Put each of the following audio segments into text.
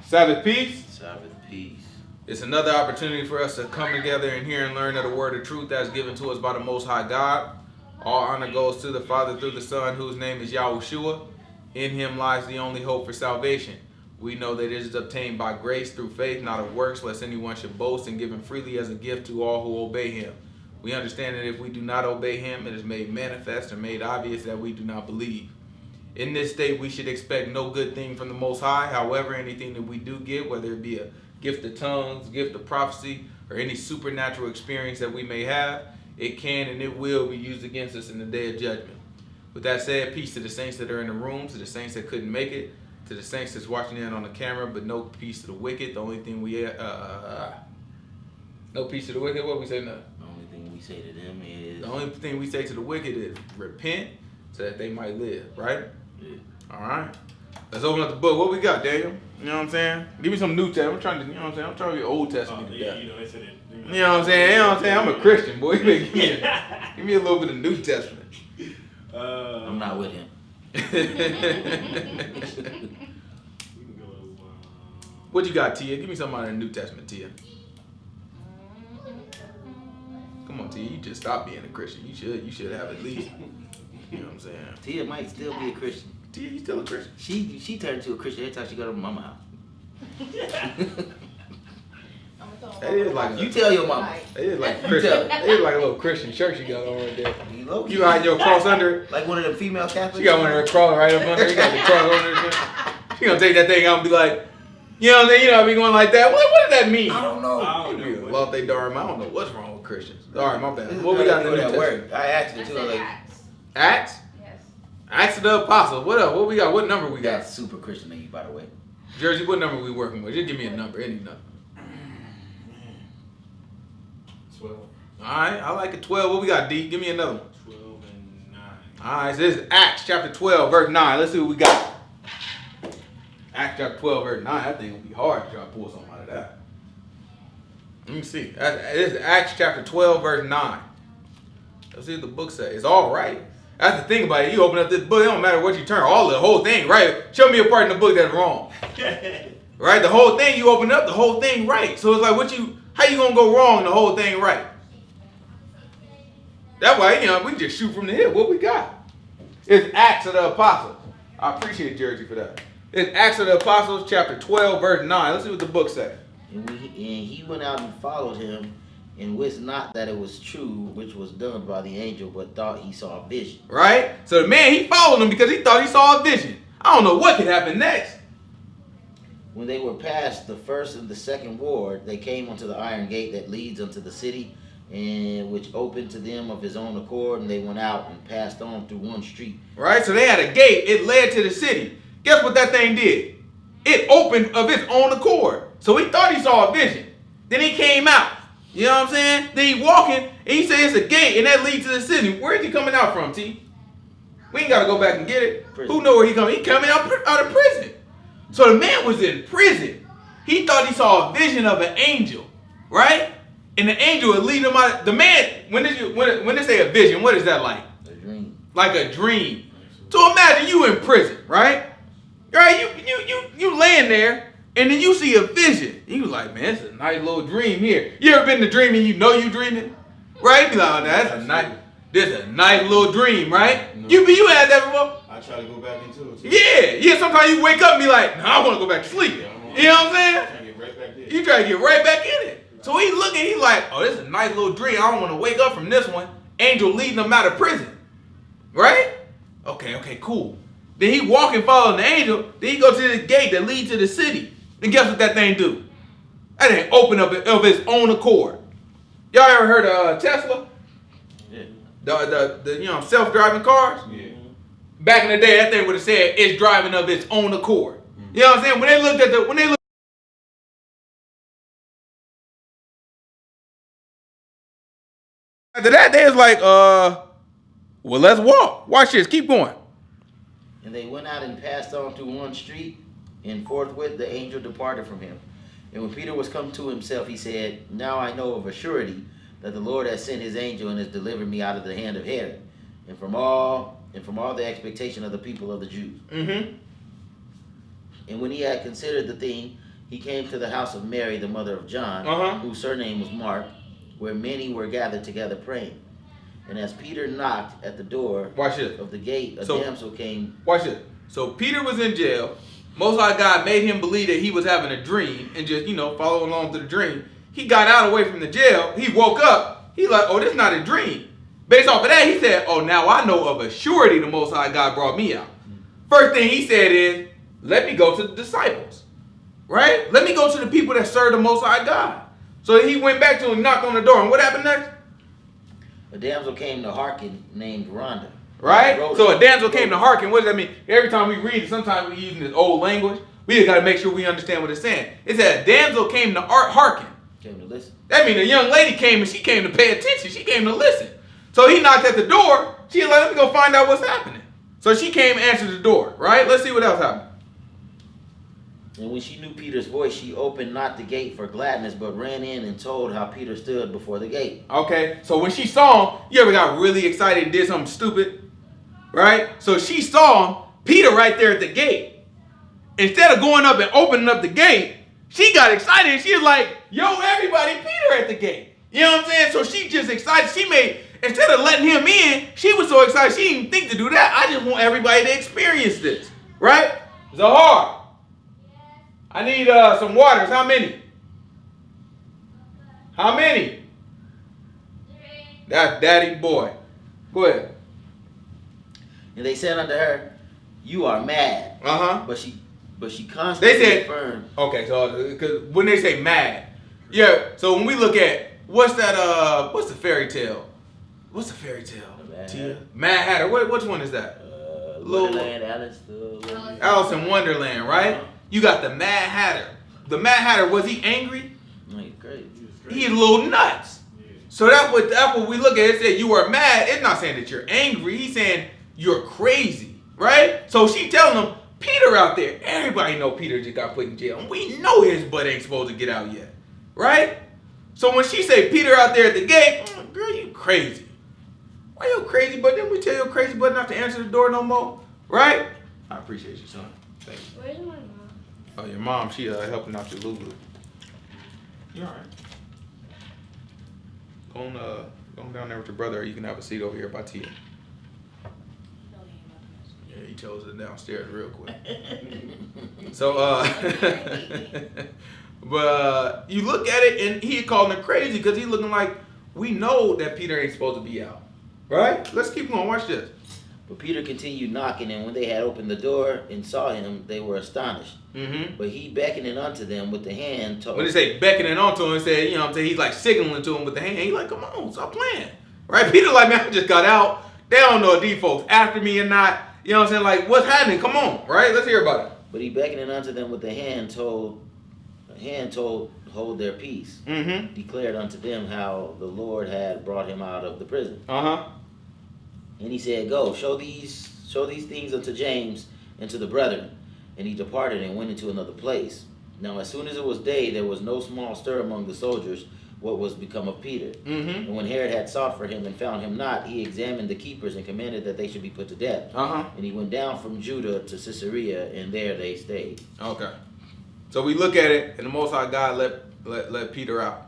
Sabbath peace. Sabbath peace. It's another opportunity for us to come together and hear and learn of the word of truth that's given to us by the Most High God. All honor goes to the Father through the Son, whose name is Yahushua. In him lies the only hope for salvation. We know that it is obtained by grace through faith, not of works, lest anyone should boast, and given freely as a gift to all who obey him. We understand that if we do not obey him, it is made manifest or made obvious that we do not believe. In this state, we should expect no good thing from the Most High. However, anything that we do get, whether it be a gift of tongues, gift of prophecy, or any supernatural experience that we may have, it can and it will be used against us in the day of judgment. With that said, peace to the saints that are in the room, to the saints that couldn't make it, to the saints that's watching in on the camera, but no peace to the wicked. The only thing we no peace to the wicked. What we say now? The only thing we say to them is. The only thing we say to the wicked is repent, so that they might live. Right? Yeah. All right. Let's open up the book. What we got, Daniel? You know what I'm saying? Give me some New Testament. I'm trying to, you know what I'm saying? I'm trying to be Old Testament. Yeah, you know, they said it. You know what I'm saying? You know what I'm saying? I'm a Christian, boy. Give me a little bit of New Testament. I'm not with him. We can go. What you got, Tia? Give me something out of the New Testament, Tia. Come on, Tia. You just stopped being a Christian. You should have at least. You know what I'm saying? Tia might still be a Christian. Tia, you still a Christian? She turned into a Christian every time she go to mama house. That is like you tell your mama. It is like Christian. It is like a little Christian shirt she got on right there. You got your cross under it. Like one of the female Catholics. She got one of her cross right up under. You got the cross under it. She gonna take that thing out and be like, you know what I'm saying? You know, I be going like that. What does that mean? I don't know. I don't know. Well, they darn. I don't know what's wrong with Christians. All right, my bad. What we got in the New that Testament? word? I asked her too. Like, Acts. Yes. Acts of the Apostles. What up? What we got? What number we got? that's super Christian of you, by the way. Jersey, what number we working with? Just give me a number, any number. 12. All right, I like a 12. What we got, D? Give me another one. 12 and 9. All right, so this is Acts chapter 12, verse 9. Let's see what we got. Acts chapter 12, verse 9. I think it would be hard to try to pull something out of that. Let me see. This is Acts chapter 12, verse 9. Let's see what the book says. It's all right. That's the thing about it. You open up this book, it don't matter what you turn. The whole thing, right? Show me a part in the book that's wrong. Right? The whole thing, you open up the whole thing right. So it's like, how you gonna go wrong in the whole thing right? That's why, you know, we just shoot from the hip. What we got? It's Acts of the Apostles. I appreciate Jersey for that. It's Acts of the Apostles, chapter 12, verse 9. Let's see what the book says. And he went out and followed him, and wist not that it was true, which was done by the angel, but thought he saw a vision. Right? So the man, he followed him because he thought he saw a vision. I don't know what could happen next. When they were past the first and the second ward, they came unto the iron gate that leads unto the city, and which opened to them of his own accord, and they went out and passed on through one street. Right? So they had a gate. It led to the city. Guess what that thing did? It opened of its own accord. So he thought he saw a vision. Then he came out. You know what I'm saying? Then he walking, and he said it's a gate, and that leads to the city. Where is he coming out from, T? We ain't got to go back and get it. Prison. Who know where he coming? He coming out of prison. So the man was in prison. He thought he saw a vision of an angel, right? And the angel would lead him out. The man, when they say a vision, what is that like? A dream. Like a dream. So imagine you in prison, right? Right? You laying there, and then you see a vision. You like, man, it's a nice little dream here. You ever been in a dream and you know you dreaming? Right? Be like, oh, that's a nice little dream, right? No. You had that before? I try to go back into it too. Yeah. Sometimes you wake up and be like, nah, I want to go back to sleep. Yeah, You know what I'm saying? I'm trying to get right back there. You try to get right back in it. So he looking, he like, oh, this is a nice little dream. I don't want to wake up from this one. Angel leading him out of prison. Right? Okay, cool. Then he walking, following the angel. Then he go to the gate that leads to the city. And guess what that thing do? That thing open up of its own accord. Y'all ever heard of Tesla? Yeah. The self-driving cars? Yeah. Back in the day, that thing would have said it's driving of its own accord. You know what I'm saying? When they looked after that, they was like, well, let's walk. Watch this. Keep going. And they went out and passed on through one street, and forthwith the angel departed from him. And when Peter was come to himself, he said, now I know of a surety that the Lord has sent his angel and has delivered me out of the hand of Herod, and from all the expectation of the people of the Jews. Mm-hmm. And when he had considered the thing, he came to the house of Mary, the mother of John, whose surname was Mark, where many were gathered together praying. And as Peter knocked at the door of the gate, a damsel came. Watch it. So Peter was in jail. Most High God made him believe that he was having a dream and just, follow along to the dream. He got out away from the jail. He woke up. He like, oh, this is not a dream. Based off of that, he said, oh, now I know of a surety the Most High God brought me out. First thing he said is, let me go to the disciples. Right? Let me go to the people that serve the Most High God. So he went back to him and knocked on the door. And what happened next? A damsel came to hearken named Rhonda. Right? So a damsel came to hearken. What does that mean? Every time we read it, sometimes we're using this old language. We just got to make sure we understand what it's saying. It said a damsel came to hearken. Came to listen. That means a young lady came and she came to pay attention. She came to listen. So he knocked at the door. She was like, let me go find out what's happening. So she came and answered the door. Right? Let's see what else happened. And when she knew Peter's voice, she opened not the gate for gladness, but ran in and told how Peter stood before the gate. Okay, so when she saw him, you ever got really excited and did something stupid? Right? So she saw him, Peter right there at the gate. Instead of going up and opening up the gate, she got excited and she was like, yo, everybody, Peter at the gate. You know what I'm saying? So she just excited. Instead of letting him in, she was so excited she didn't even think to do that. I just want everybody to experience this. Right? Zahar. I need some waters. How many? How many? That's daddy boy. Go ahead. And they said unto her, you are mad. But she constantly affirmed. Okay, so because when they say mad, yeah. So when we look at what's the fairy tale? What's the fairy tale? Mad Hatter. Which one is that? Wonderland, Alice in Wonderland, right? You got the Mad Hatter. The Mad Hatter, was he angry? No, he's crazy. He's a little nuts. So that's what we look at. It said you are mad. It's not saying that you're angry. He's saying you're crazy, right? So she telling him, Peter out there. Everybody know Peter just got put in jail. And we know his butt ain't supposed to get out yet, right? So when she say Peter out there at the gate, girl, you crazy. Why you crazy? But then we tell your crazy butt not to answer the door no more, right? I appreciate you, son. Thank you. Where's my mom? Oh, your mom, she helping out your Lulu. You all right? Go on down there with your brother, or you can have a seat over here by Tia. Yeah, he chose it downstairs real quick. So, but you look at it, and he calling her crazy because he's looking like, we know that Peter ain't supposed to be out, right? Let's keep going. Watch this. But Peter continued knocking, and when they had opened the door and saw him, they were astonished. But he beckoning unto them with the hand told. When they say beckoning onto him, said, you know what I'm saying, he's like signaling to him with the hand. He's like, come on, stop playing. Right? Peter like, man, I just got out. They don't know if these folks after me or not. You know what I'm saying? Like, what's happening? Come on. Right? Let's hear about it. But he beckoning unto them with the hand told, hold their peace. Declared unto them how the Lord had brought him out of the prison. And he said, go, show these things unto James and to the brethren. And he departed and went into another place. Now as soon as it was day, there was no small stir among the soldiers what was become of Peter. And when Herod had sought for him and found him not, he examined the keepers and commanded that they should be put to death. And he went down from Judah to Caesarea, and there they stayed. Okay. So we look at it, and the Most High God let Peter out.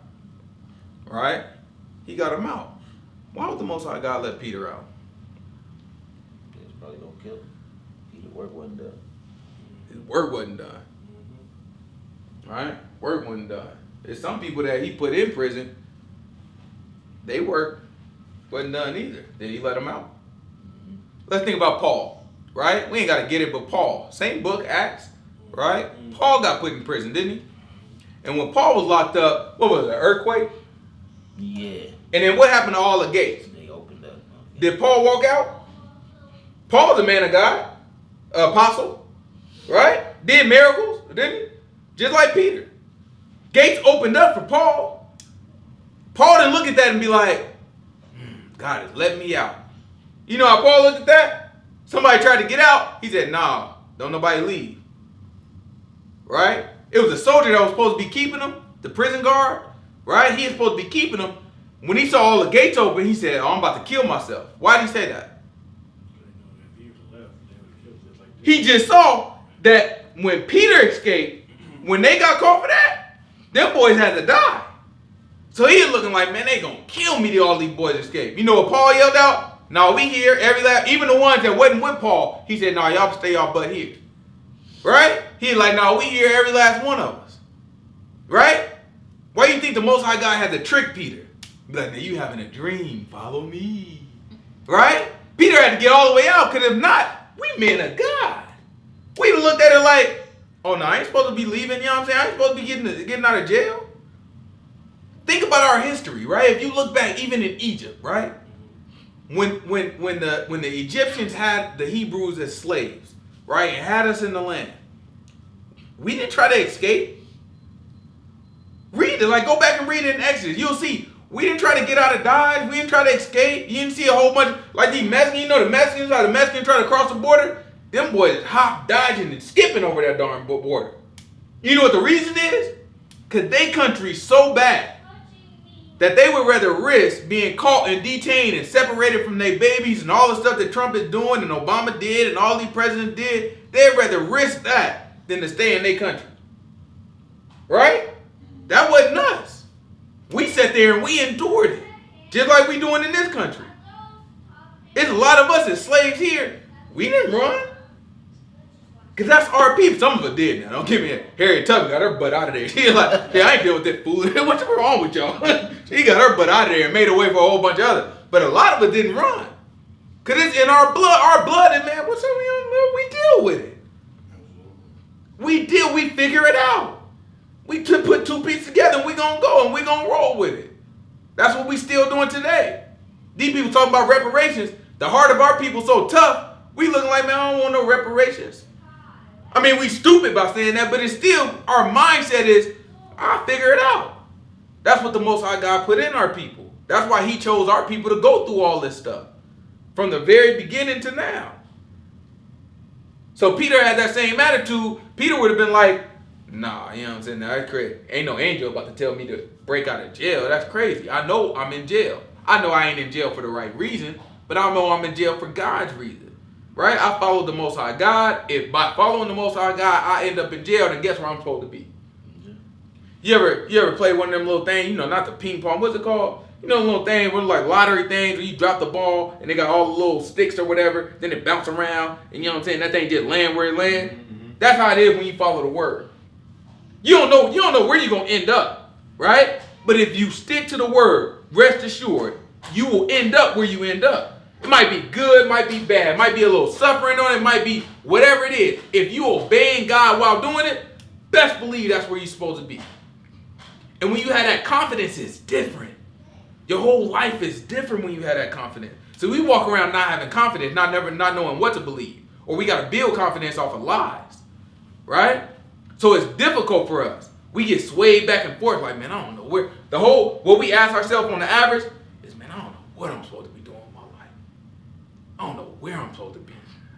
Right? He got him out. Why would the Most High God let Peter out? He was probably going to kill him. Peter's work wasn't done. His work wasn't done. Right? Work wasn't done. There's some people that he put in prison, they work wasn't done either. Did he let them out? Let's think about Paul, right? We ain't got to get it, but Paul, same book, Acts, right? Paul got put in prison, didn't he? And when Paul was locked up, what was it, an earthquake? Yeah. And then what happened to all the gates? They opened up. Did Paul walk out? Paul's a man of God, apostle, right? Did miracles, didn't he? Just like Peter. Gates opened up for Paul. Paul didn't look at that and be like, God has let me out. You know how Paul looked at that? Somebody tried to get out. He said, nah, don't nobody leave. Right? It was a soldier that was supposed to be keeping him, the prison guard. Right? He was supposed to be keeping him. When he saw all the gates open, he said, oh, I'm about to kill myself. Why did he say that? He just saw that when Peter escaped, when they got caught for that, them boys had to die. So he was looking like, man, they gonna kill me till all these boys escape. You know what Paul yelled out? No, we here every last, even the ones that wasn't with Paul, he said, no, y'all stay y'all butt here. Right? He like, no, we here every last one of us. Right? Why do you think the Most High God had to trick Peter? Be like, now you having a dream, follow me. Right? Peter had to get all the way out, because if not, we men of God. We looked at it like, oh no, I ain't supposed to be leaving, you know what I'm saying? I ain't supposed to be getting out of jail. Think about our history, right? If you look back, even in Egypt, right? When the Egyptians had the Hebrews as slaves, right, and had us in the land, we didn't try to escape. Read it, like go back and read it in Exodus. You'll see, we didn't try to get out of Dodge. We didn't try to escape. You didn't see a whole bunch, like these Mexicans, you know the Mexicans, how the Mexicans try to cross the border? Them boys hop, dodging, and skipping over that darn border. You know what the reason is? Because they country's so bad that they would rather risk being caught and detained and separated from their babies and all the stuff that Trump is doing and Obama did and all these presidents did. They'd rather risk that than to stay in their country. Right? That wasn't us. We sat there and we endured it. Just like we doing in this country. There's a lot of us as slaves here. We didn't run. Because that's our people. Some of us did now. Don't give me that. Harriet Tubman got her butt out of there. She was like, hey, I ain't dealing with that fool. What's wrong with y'all? She got her butt out of there and made her way for a whole bunch of others. But a lot of us didn't run. Because it's in our blood. Our blood, and man, what's up? We deal with it. We figure it out. We put two pieces together and we going to go and we going to roll with it. That's what we still doing today. These people talking about reparations. The heart of our people so tough, we looking like, man, I don't want no reparations. I mean, we stupid by saying that, but it's still, our mindset is, I'll figure it out. That's what the Most High God put in our people. That's why he chose our people to go through all this stuff. From the very beginning to now. So Peter had that same attitude. Peter would have been like, nah, you know what I'm saying? That's crazy. Ain't no angel about to tell me to break out of jail. That's crazy. I know I'm in jail. I know I ain't in jail for the right reason, but I know I'm in jail for God's reason. Right? I followed the Most High God. If by following the Most High God, I end up in jail, then guess where I'm supposed to be? You ever play one of them little things, you know, not the ping pong, what's it called? You know, little thing where like lottery things where you drop the ball and they got all the little sticks or whatever, then it bounce around, and you know what I'm saying? That thing just land where it land. Mm-hmm. That's how it is when you follow the word. You don't know where you're gonna end up, right? But if you stick to the word, rest assured, you will end up where you end up. It might be good, might be bad, might be a little suffering on it, might be whatever it is. If you obeying God while doing it, best believe that's where you're supposed to be. And when you have that confidence, it's different. Your whole life is different when you have that confidence. So we walk around not having confidence, not knowing what to believe. Or we got to build confidence off of lies. Right? So it's difficult for us. We get swayed back and forth like, man, I don't know where. What we ask ourselves on the average is, man, I don't know what I'm supposed to be doing with my life. I don't know where I'm supposed to be.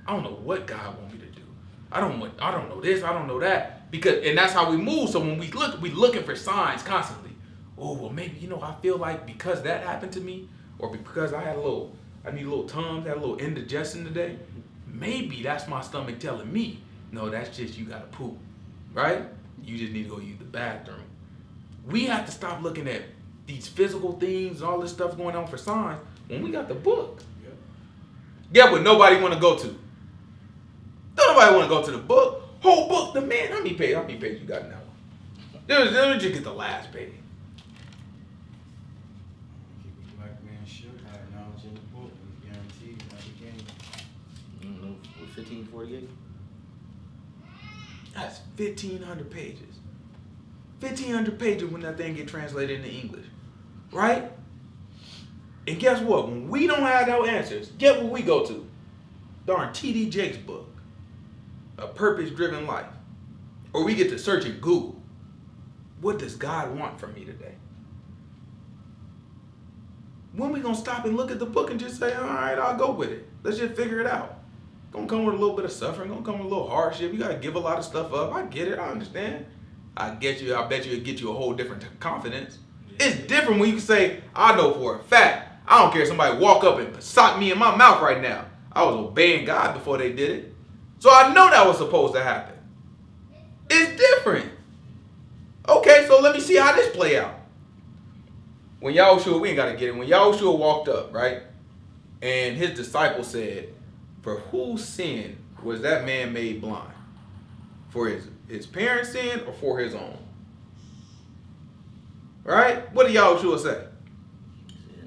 I don't know what God wants me to do. I don't know this, I don't know that. And that's how we move. So when we looking for signs constantly. Oh, well, maybe, I feel like because that happened to me, or because I need a little Tums, had a little indigestion today, maybe that's my stomach telling me, no, that's just you got to poop, right? You just need to go use the bathroom. We have to stop looking at these physical things and all this stuff going on for signs when we got the book. Yeah, but nobody want to go to. Don't nobody want to go to the book. Whole book, the man. How many pages you got in that one? Let me just get the last page. Black man should have knowledge in the book. He's guaranteed not the game. I don't know, 1548? That's 1,500 pages. 1,500 pages when that thing get translated into English. Right? And guess what? When we don't have no answers, guess what we go to? Darn T.D. Jakes' book, A Purpose-Driven Life. Or we get to search in Google. What does God want from me today? When we going to stop and look at the book and just say, all right, I'll go with it. Let's just figure it out. Going to come with a little bit of suffering. Going to come with a little hardship. You got to give a lot of stuff up. I get it. I understand. I bet you it'll get you a whole different confidence. It's different when you can say, I know for a fact, I don't care if somebody walk up and sock me in my mouth right now. I was obeying God before they did it. So I know that was supposed to happen. It's different. let me see how this play out. When Yahushua, we ain't got to get it. When Yahushua walked up, right? And his disciples said, for whose sin was that man made blind? For his parents' sin or for his own? Right? What did Yahushua say?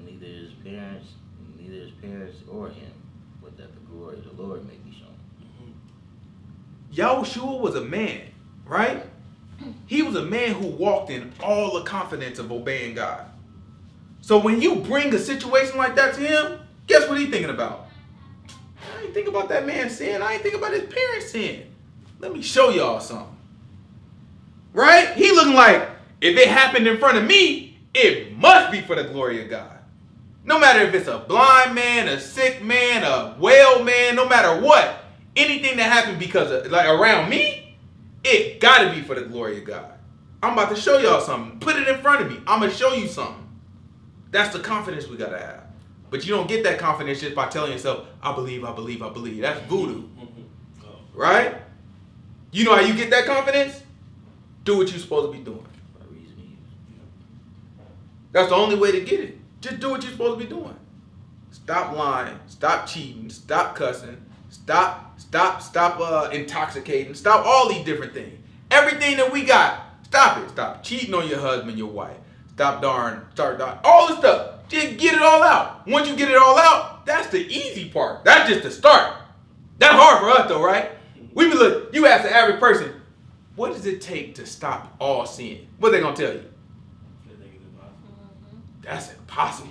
Neither his parents or him, but that the glory of the Lord may be shown. Yahushua was a man, right? He was a man who walked in all the confidence of obeying God. So when you bring a situation like that to him, guess what he's thinking about? I ain't thinking about that man's sin. I ain't thinking about his parents' sin. Let me show y'all something. Right? He looking like, if it happened in front of me, it must be for the glory of God. No matter if it's a blind man, a sick man, a well man, no matter what, anything that happened because of, like, around me, it got to be for the glory of God. I'm about to show y'all something. Put it in front of me. I'm going to show you something. That's the confidence we got to have. But you don't get that confidence just by telling yourself, I believe, I believe, I believe. That's voodoo. Right? You know how you get that confidence? Do what you're supposed to be doing. That's the only way to get it. Just do what you're supposed to be doing. Stop lying. Stop cheating. Stop cussing. Stop intoxicating. Stop all these different things. Everything that we got, stop it. Stop cheating on your husband, your wife. Start all this stuff. Just get it all out. Once you get it all out, that's the easy part. That's just the start. That's hard for us though, right? You ask the average person, what does it take to stop all sin? What are they gonna tell you? That's impossible.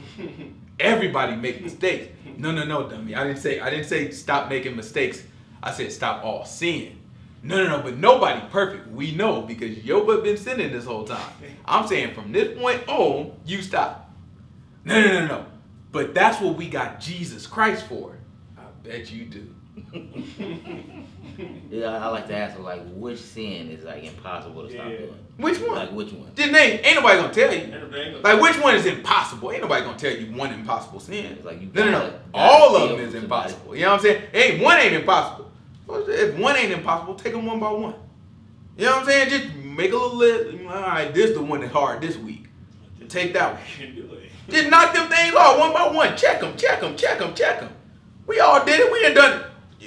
Everybody make mistakes. No, dummy. I didn't say stop making mistakes. I said stop all sin. No, but nobody perfect. We know because Yoba been sinning this whole time. I'm saying from this point on, you stop. No. But that's what we got Jesus Christ for. I bet you do. Yeah, I like to ask them, like, which sin is, like, impossible to stop doing? Which one? Like, which one? Just name. Ain't nobody gonna tell you. Like, which one is impossible? Ain't nobody gonna tell you one impossible sin. It's like you No. All of them is impossible. You know what I'm saying? One ain't impossible. If one ain't impossible, take them one by one. You know what I'm saying? Just make a little list. All right, this is the one that's hard this week. Take that one. Just knock them things off one by one. Check them. We all did it. We done done it.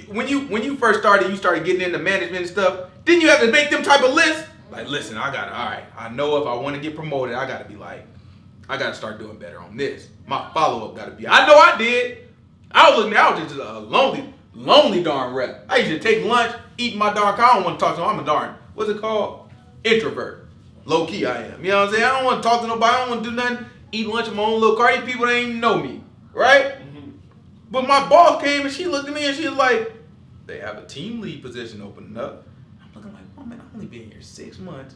When you first started, you started getting into management and stuff. Didn't you have to make them type of lists? Like, listen, all right. I know if I want to get promoted, I got to start doing better on this. My follow-up got to be. I know I did. I was just a lonely darn rep. I used to take lunch, eat my darn car. I don't want to talk to them. I'm a darn, what's it called? Introvert. Low key I am. You know what I'm saying? I don't want to talk to nobody. I don't want to do nothing. Eat lunch in my own little car. These people that ain't even know me. Right? Mm-hmm. But my boss came and she looked at me and she was like, they have a team lead position opening up. I'm looking like, oh man, I've only been here 6 months.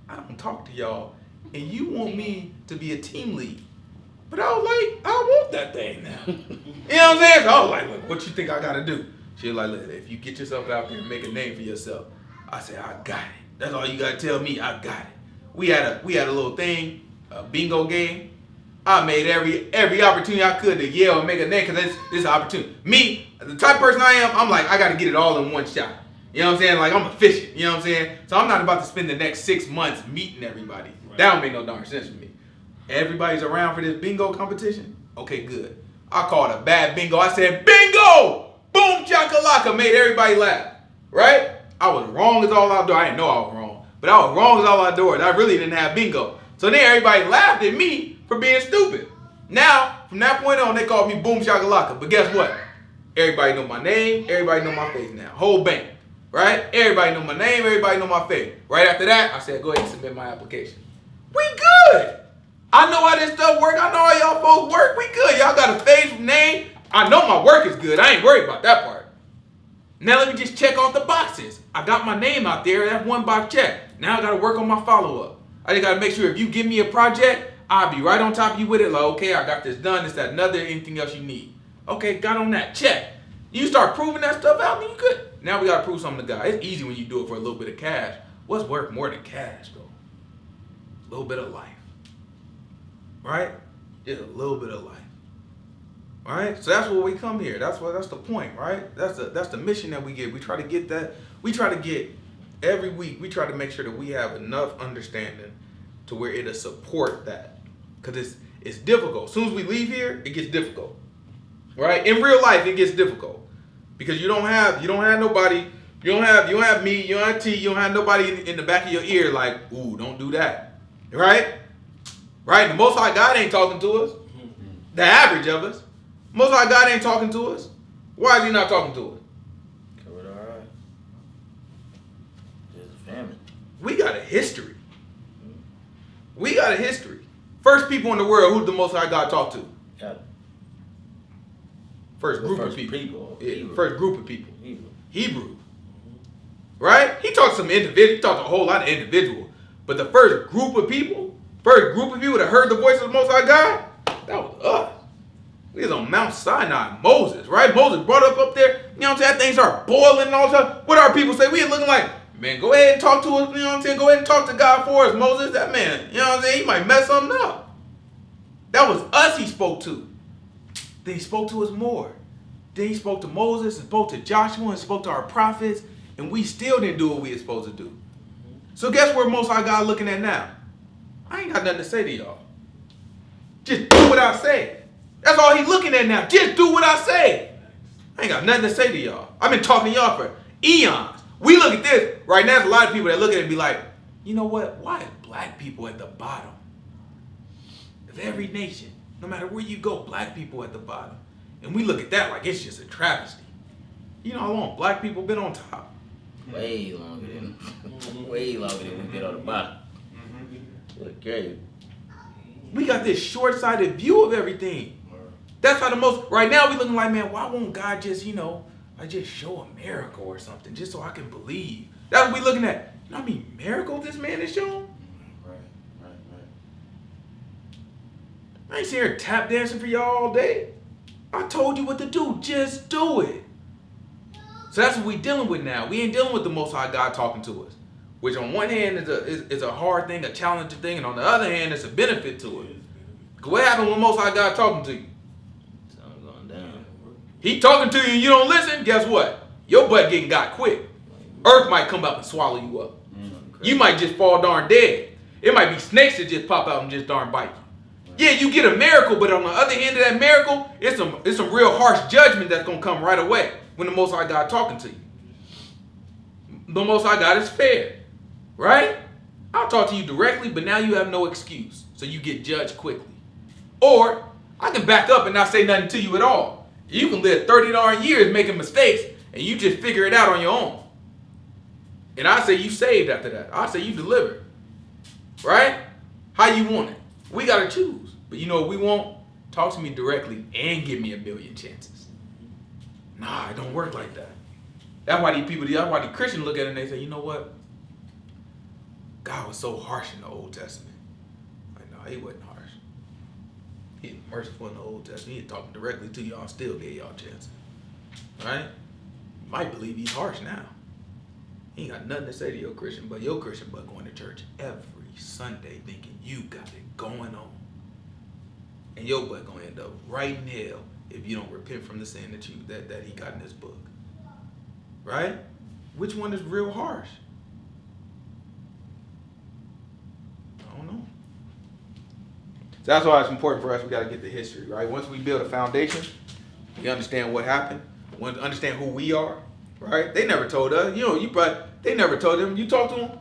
I don't talk to y'all. And you want me to be a team lead. But I was like, I want that thing now. You know what I'm saying? So I was like, look, what you think I got to do? She was like, look, if you get yourself out there and make a name for yourself. I said, I got it. That's all you got to tell me. I got it. We had a little thing, a bingo game. I made every opportunity I could to yell and make a name because this is an opportunity. Me, the type of person I am, I'm like, I got to get it all in one shot. You know what I'm saying? Like, I'm efficient. You know what I'm saying? So I'm not about to spend the next 6 months meeting everybody. Right. That don't make no darn sense for me. Everybody's around for this bingo competition? Okay, good. I called a bad bingo. I said, bingo! Boom, chakalaka. Made everybody laugh. Right? I was wrong as all outdoors. I didn't know I was wrong. But I was wrong as all outdoors. I really didn't have bingo. So then everybody laughed at me for being stupid. Now, from that point on, they called me Boom Shakalaka. But guess what? Everybody know my name. Everybody know my face now. Whole bank. Right? Everybody know my name. Everybody know my face. Right after that, I said, go ahead and submit my application. We good. I know how this stuff work. I know how y'all folks work. We good. Y'all got a face, name. I know my work is good. I ain't worried about that part. Now let me just check off the boxes. I got my name out there. That's one box check. Now I got to work on my follow-up. I just got to make sure if you give me a project, I'll be right on top of you with it. Like, okay, I got this done. This, that, another. Anything else you need? Okay, got on that. Check. You start proving that stuff out, then you good. Now we got to prove something to God. It's easy when you do it for a little bit of cash. What's worth more than cash, though? A little bit of life. Right? Just a little bit of life. All right? So that's what we come here. That's the point, right? That's the mission that we get. We try to get that. We try to get every week. We try to make sure that we have enough understanding to where it'll support that. Because it's difficult. As soon as we leave here, it gets difficult. Right? In real life, it gets difficult. Because you don't have nobody, you don't have me, you don't have T, you don't have nobody in the back of your ear like, ooh, don't do that. Right? Right? The Most High God ain't talking to us. The average of us. Most High God ain't talking to us. Why is he not talking to us? Covered all right. There's a famine. We got a history. We got a history. First people in the world, who did the Most High God talk to? Got First group first of people. people. Yeah, Hebrew. first group of people. Hebrew. Hebrew. Right? He talked to some individuals. He talked to a whole lot of individuals. But the first group of people that heard the voice of the Most High God, that was us. We was on Mount Sinai. Moses, right? Moses brought up there. You know what I'm saying? That thing started boiling and all that. What our people say? We looking like, man, go ahead and talk to us. You know what I'm saying? Go ahead and talk to God for us, Moses. That man, you know what I'm saying? He might mess something up. That was us he spoke to. Then he spoke to us more. Then he spoke to Moses and spoke to Joshua and spoke to our prophets. And we still didn't do what we were supposed to do. So guess where Most High God looking at now? I ain't got nothing to say to y'all. Just do what I say. That's all he's looking at now. Just do what I say. I ain't got nothing to say to y'all. I've been talking to y'all for eons. We look at this. Right now, there's a lot of people that look at it and be like, you know what? Why is black people at the bottom of every nation? No matter where you go, black people at the bottom. And we look at that like it's just a travesty. You know how long black people been on top? Way longer than we get on the bottom. Okay. We got this short-sighted view of everything. That's how right now we looking like, man, why won't God just, just show a miracle or something, just so I can believe? That's what we looking at. You know how many miracles this man has shown? Right. I ain't sitting here tap dancing for y'all all day. I told you what to do. Just do it. So that's what we dealing with now. We ain't dealing with the Most High God talking to us, which on one hand is a hard thing, a challenging thing, and on the other hand, it's a benefit to it. What happened when Most High God talking to you? Something going down. He talking to you and you don't listen, guess what? Your butt getting got quick. Earth might come up and swallow you up. You might just fall darn dead. It might be snakes that just pop out and just darn bite you. Yeah, you get a miracle, but on the other end of that miracle, it's some real harsh judgment that's going to come right away when the Most High God talking to you. The Most High God is fair, right? I'll talk to you directly, but now you have no excuse, so you get judged quickly. Or I can back up and not say nothing to you at all. You can live 30 darn years making mistakes, and you just figure it out on your own. And I say you saved after that. I say you delivered, right? How you want it? We got to choose. But you know what we want? Talk to me directly and give me a million chances. Nah, it don't work like that. That's why the Christians look at it and they say, you know what? God was so harsh in the Old Testament. Like, no, he wasn't harsh. He was merciful in the Old Testament. He was talking directly to y'all, still gave y'all chances. Right? You might believe he's harsh now. He ain't got nothing to say to your Christian, but your Christian butt going to church every Sunday thinking you got it going on. And your butt gonna end up right in hell if you don't repent from the sin that he got in this book. Right? Which one is real harsh? I don't know. So that's why it's important for us. We got to get the history, right? Once we build a foundation, we understand what happened. We understand who we are, right? They never told us. They never told them. You talk to them?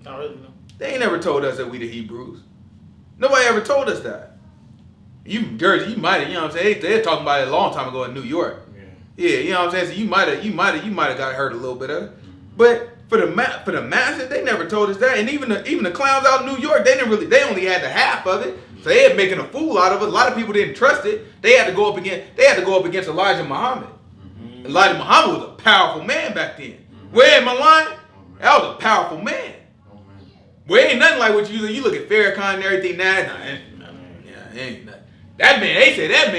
Not really, no. They ain't never told us that we the Hebrews. Nobody ever told us that. You from Jersey, you might have, you know what I'm saying? They're talking about it a long time ago in New York. Yeah, you know what I'm saying? So you might have got hurt a little bit of it. But for the masses, they never told us that. And even the clowns out in New York, they only had the half of it. So they had making a fool out of it. A lot of people didn't trust it. They had to go up against Elijah Muhammad. Mm-hmm. Elijah Muhammad was a powerful man back then. Mm-hmm. Where am I lying? That was a powerful man. Well, ain't nothing like what you look at Farrakhan and everything now. Ain't nothing. That man, they say that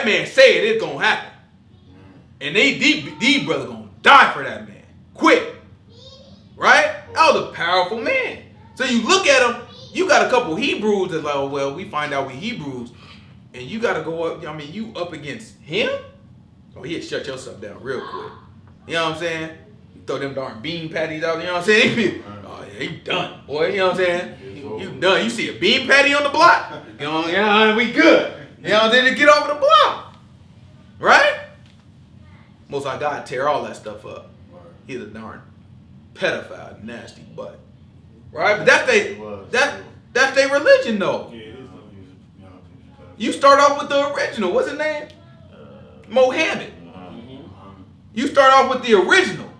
man say it's gonna happen. And these brothers gonna die for that man. Quick. Right? That was a powerful man. So you look at him, you got a couple Hebrews that's like, oh, well, we find out we Hebrews. And you gotta go up, you up against him? Oh, he'll shut yourself down real quick. You know what I'm saying? You throw them darn bean patties out, you know what I'm saying? Oh, yeah, he done, boy, you know what I'm saying? You done. You see a bean patty on the block? Yeah, we good. You know, then get over the block. Right? Most High God tear all that stuff up. He's a darn pedophile, nasty butt. Right? But that's their religion though. Yeah, it is. You start off with the original. What's his name? Mohammed. You start off with the original,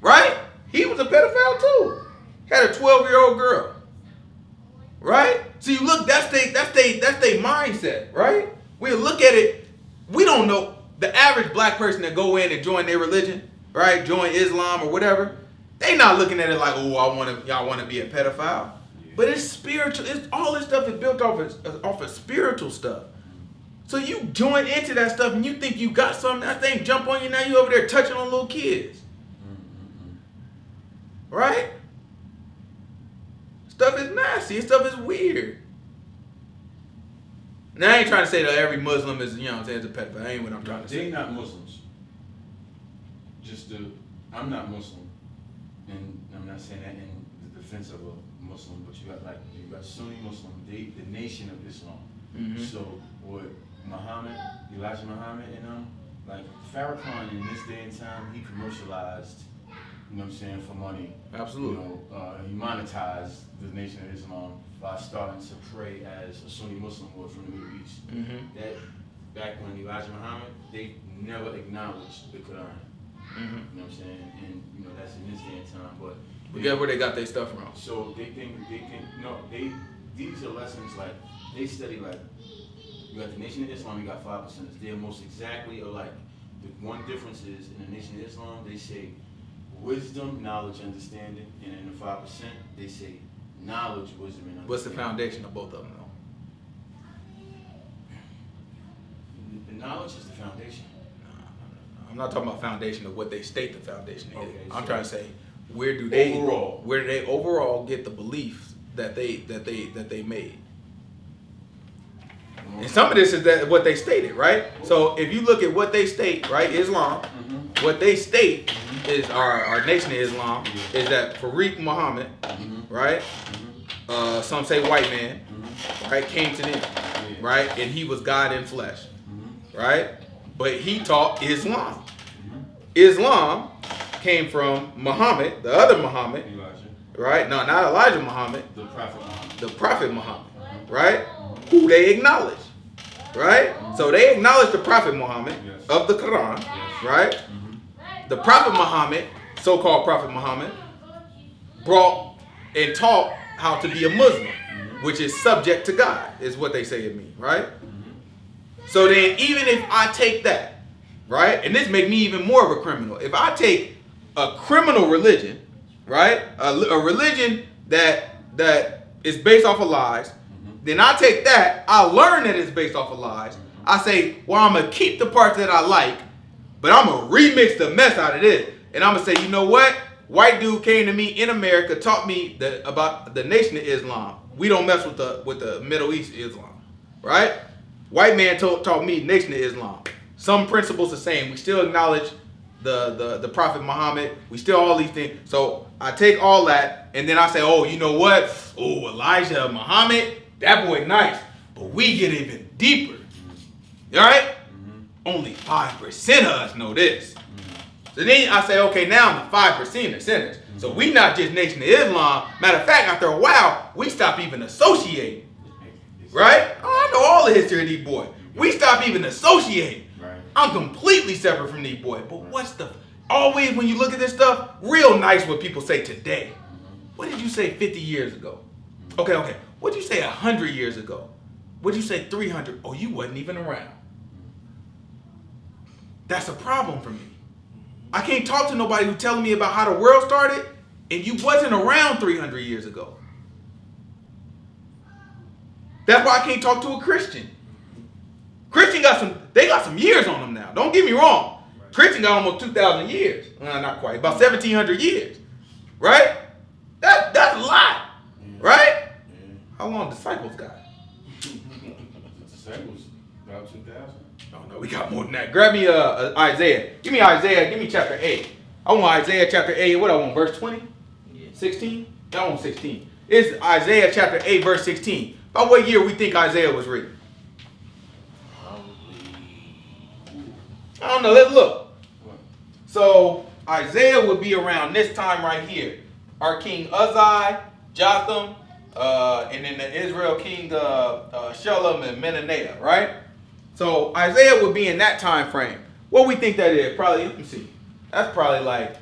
right? He was a pedophile too. Had a 12-year-old girl, right? So you look, that's they mindset, right? We look at it. We don't know the average black person that go in and join their religion, right? Join Islam or whatever. They not looking at it like, oh, y'all want to be a pedophile. But it's spiritual. It's all this stuff is built off of spiritual stuff. So you join into that stuff and you think you got something, that thing jump on you, now you over there touching on little kids. Right? Stuff is nasty. Stuff is weird. Now I ain't trying to say that every Muslim is, you know what I'm saying, is a pedophile. That ain't what I'm trying to say. They're not Muslims. I'm not Muslim. And I'm not saying that in the defense of a Muslim, but you got Sunni Muslim, the nation of Islam. Mm-hmm. So what Elijah Muhammad and like Farrakhan in this day and time, he commercialized, you know what I'm saying, for money. Absolutely. You know, he monetized the nation of Islam by starting to pray as a Sunni Muslim would from the Middle East. Mm-hmm. That back when Elijah Muhammad, they never acknowledged the Quran. Mm-hmm. You know what I'm saying? And you know that's in this day and time, but Guess where they got their stuff from? so these are lessons like they study like you got the Nation of Islam, you got 5%. They're most exactly alike. The one difference is in the Nation of Islam they say wisdom, knowledge, understanding, and in the 5% they say knowledge, wisdom, and understanding. What's the foundation of both of them, though? The knowledge is the foundation. I'm not talking about foundation of what they state the foundation is. Okay, I'm so trying to say where do they overall get the beliefs that they made? And some of this is that what they stated, right? So if you look at what they state, right, Islam, what they state is our nation of Islam is that Farid Muhammad, right? Some say white man, right, came to them, right, and he was God in flesh, right? But he taught Islam. Islam came from Muhammad, the other Muhammad, Elijah. right? No, not Elijah Muhammad, The Prophet Muhammad. the Prophet Muhammad, right? Who they acknowledge, right? So they acknowledge the Prophet Muhammad of the Quran, right? The Prophet Muhammad, so-called Prophet Muhammad, brought and taught how to be a Muslim, which is subject to God, is what they say it means, right? So then even if I take that, right, and this make me even more of a criminal. If I take a criminal religion, right, a religion that is based off of lies, then I take that, I learn that it's based off of lies. I say, well, I'm going to keep the parts that I like, but I'm going to remix the mess out of this. And I'm going to say, you know what? White dude came to me in America, taught me about the nation of Islam. We don't mess with the Middle East Islam, right? White man taught me nation of Islam. Some principles the same. We still acknowledge the Prophet Muhammad. We still all these things. So I take all that and then I say, oh, you know what? Oh, Elijah Muhammad, that boy nice. But we get even deeper. All right? Only 5% of us know this. So then I say, okay, now the 5% are sinners. So we not just nation of Islam. Matter of fact, after a while, we stop even associating. Right? Oh, I know all the history of these boys. We stop even associating. Right. I'm completely separate from these boys. But what's the... Always when you look at this stuff, real nice what people say today. What did you say 50 years ago? Okay. What did you say 100 years ago? What did you say 300? Oh, you wasn't even around. That's a problem for me. I can't talk to nobody who's telling me about how the world started and you wasn't around 300 years ago. That's why I can't talk to a Christian. Christian got some years on them now. Don't get me wrong. Christian got almost 2,000 years. Not quite. About 1,700 years. Right? That's a lot. Right? How long disciples got? Disciples about 2,000. Oh no, we got more than that. Grab me Isaiah. Give me Isaiah. Give me chapter 8. I want Isaiah chapter 8. What I want? Verse 20? 16? I want 16. It's Isaiah chapter 8, verse 16. By what year we think Isaiah was written? I don't know. Let's look. So Isaiah would be around this time right here. Our king Uzziah, Jotham, and then the Israel king Shalom and Menaniah, right? So Isaiah would be in that time frame. What we think that is? Probably, let me see. That's probably like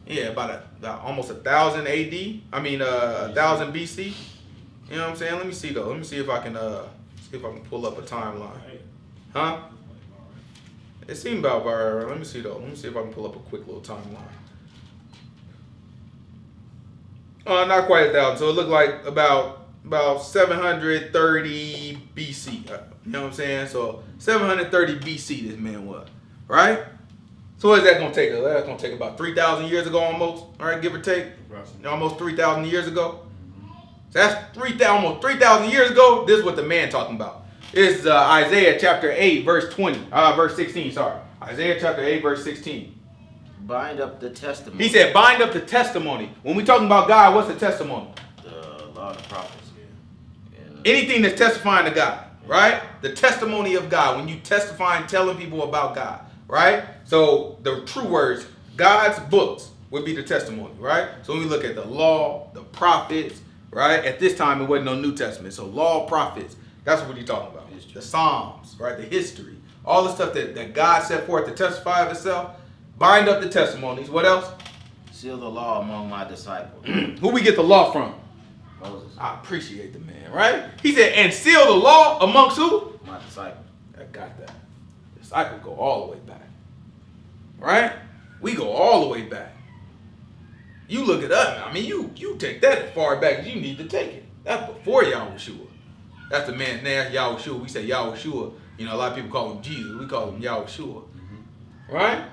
yeah, about almost 1,000 AD. I mean 1,000 BC. You know what I'm saying? Let me see though. Let me see if I can pull up a timeline. Huh? It seemed about right. Let me see though. Let me see if I can pull up a quick little timeline. Not quite 1,000. So it looked like about 730 BC. You know what I'm saying? So 730 BC this man was, right? So what is that going to take? That's going to take about 3,000 years ago almost, all right, give or take. Almost 3,000 years ago. So that's almost 3,000 years ago. This is what the man talking about. It's Isaiah chapter 8, verse 16, sorry. Isaiah chapter 8, verse 16. Bind up the testimony. He said, bind up the testimony. When we talking about God, what's the testimony? The law of the prophets. Anything that's testifying to God, right? The testimony of God. When you testify and telling people about God, right? So the true words, God's books would be the testimony, right? So when we look at the law, the prophets, right? At this time, it wasn't no New Testament. So law, prophets, that's what you're talking about. The Psalms, right? The history. All the stuff that God set forth to testify of himself. Bind up the testimonies. What else? Seal the law among my disciples. Who we get the law from? Moses. I appreciate the man, right? He said, and seal the law amongst who? My disciples. I got that. Disciples go all the way back. Right? We go all the way back. You look it up. I mean, you take that as far back as you need to take it. That's before Yahushua. That's the man's name, Yahushua. We say Yahushua. You know, a lot of people call him Jesus. We call him Yahushua. Right?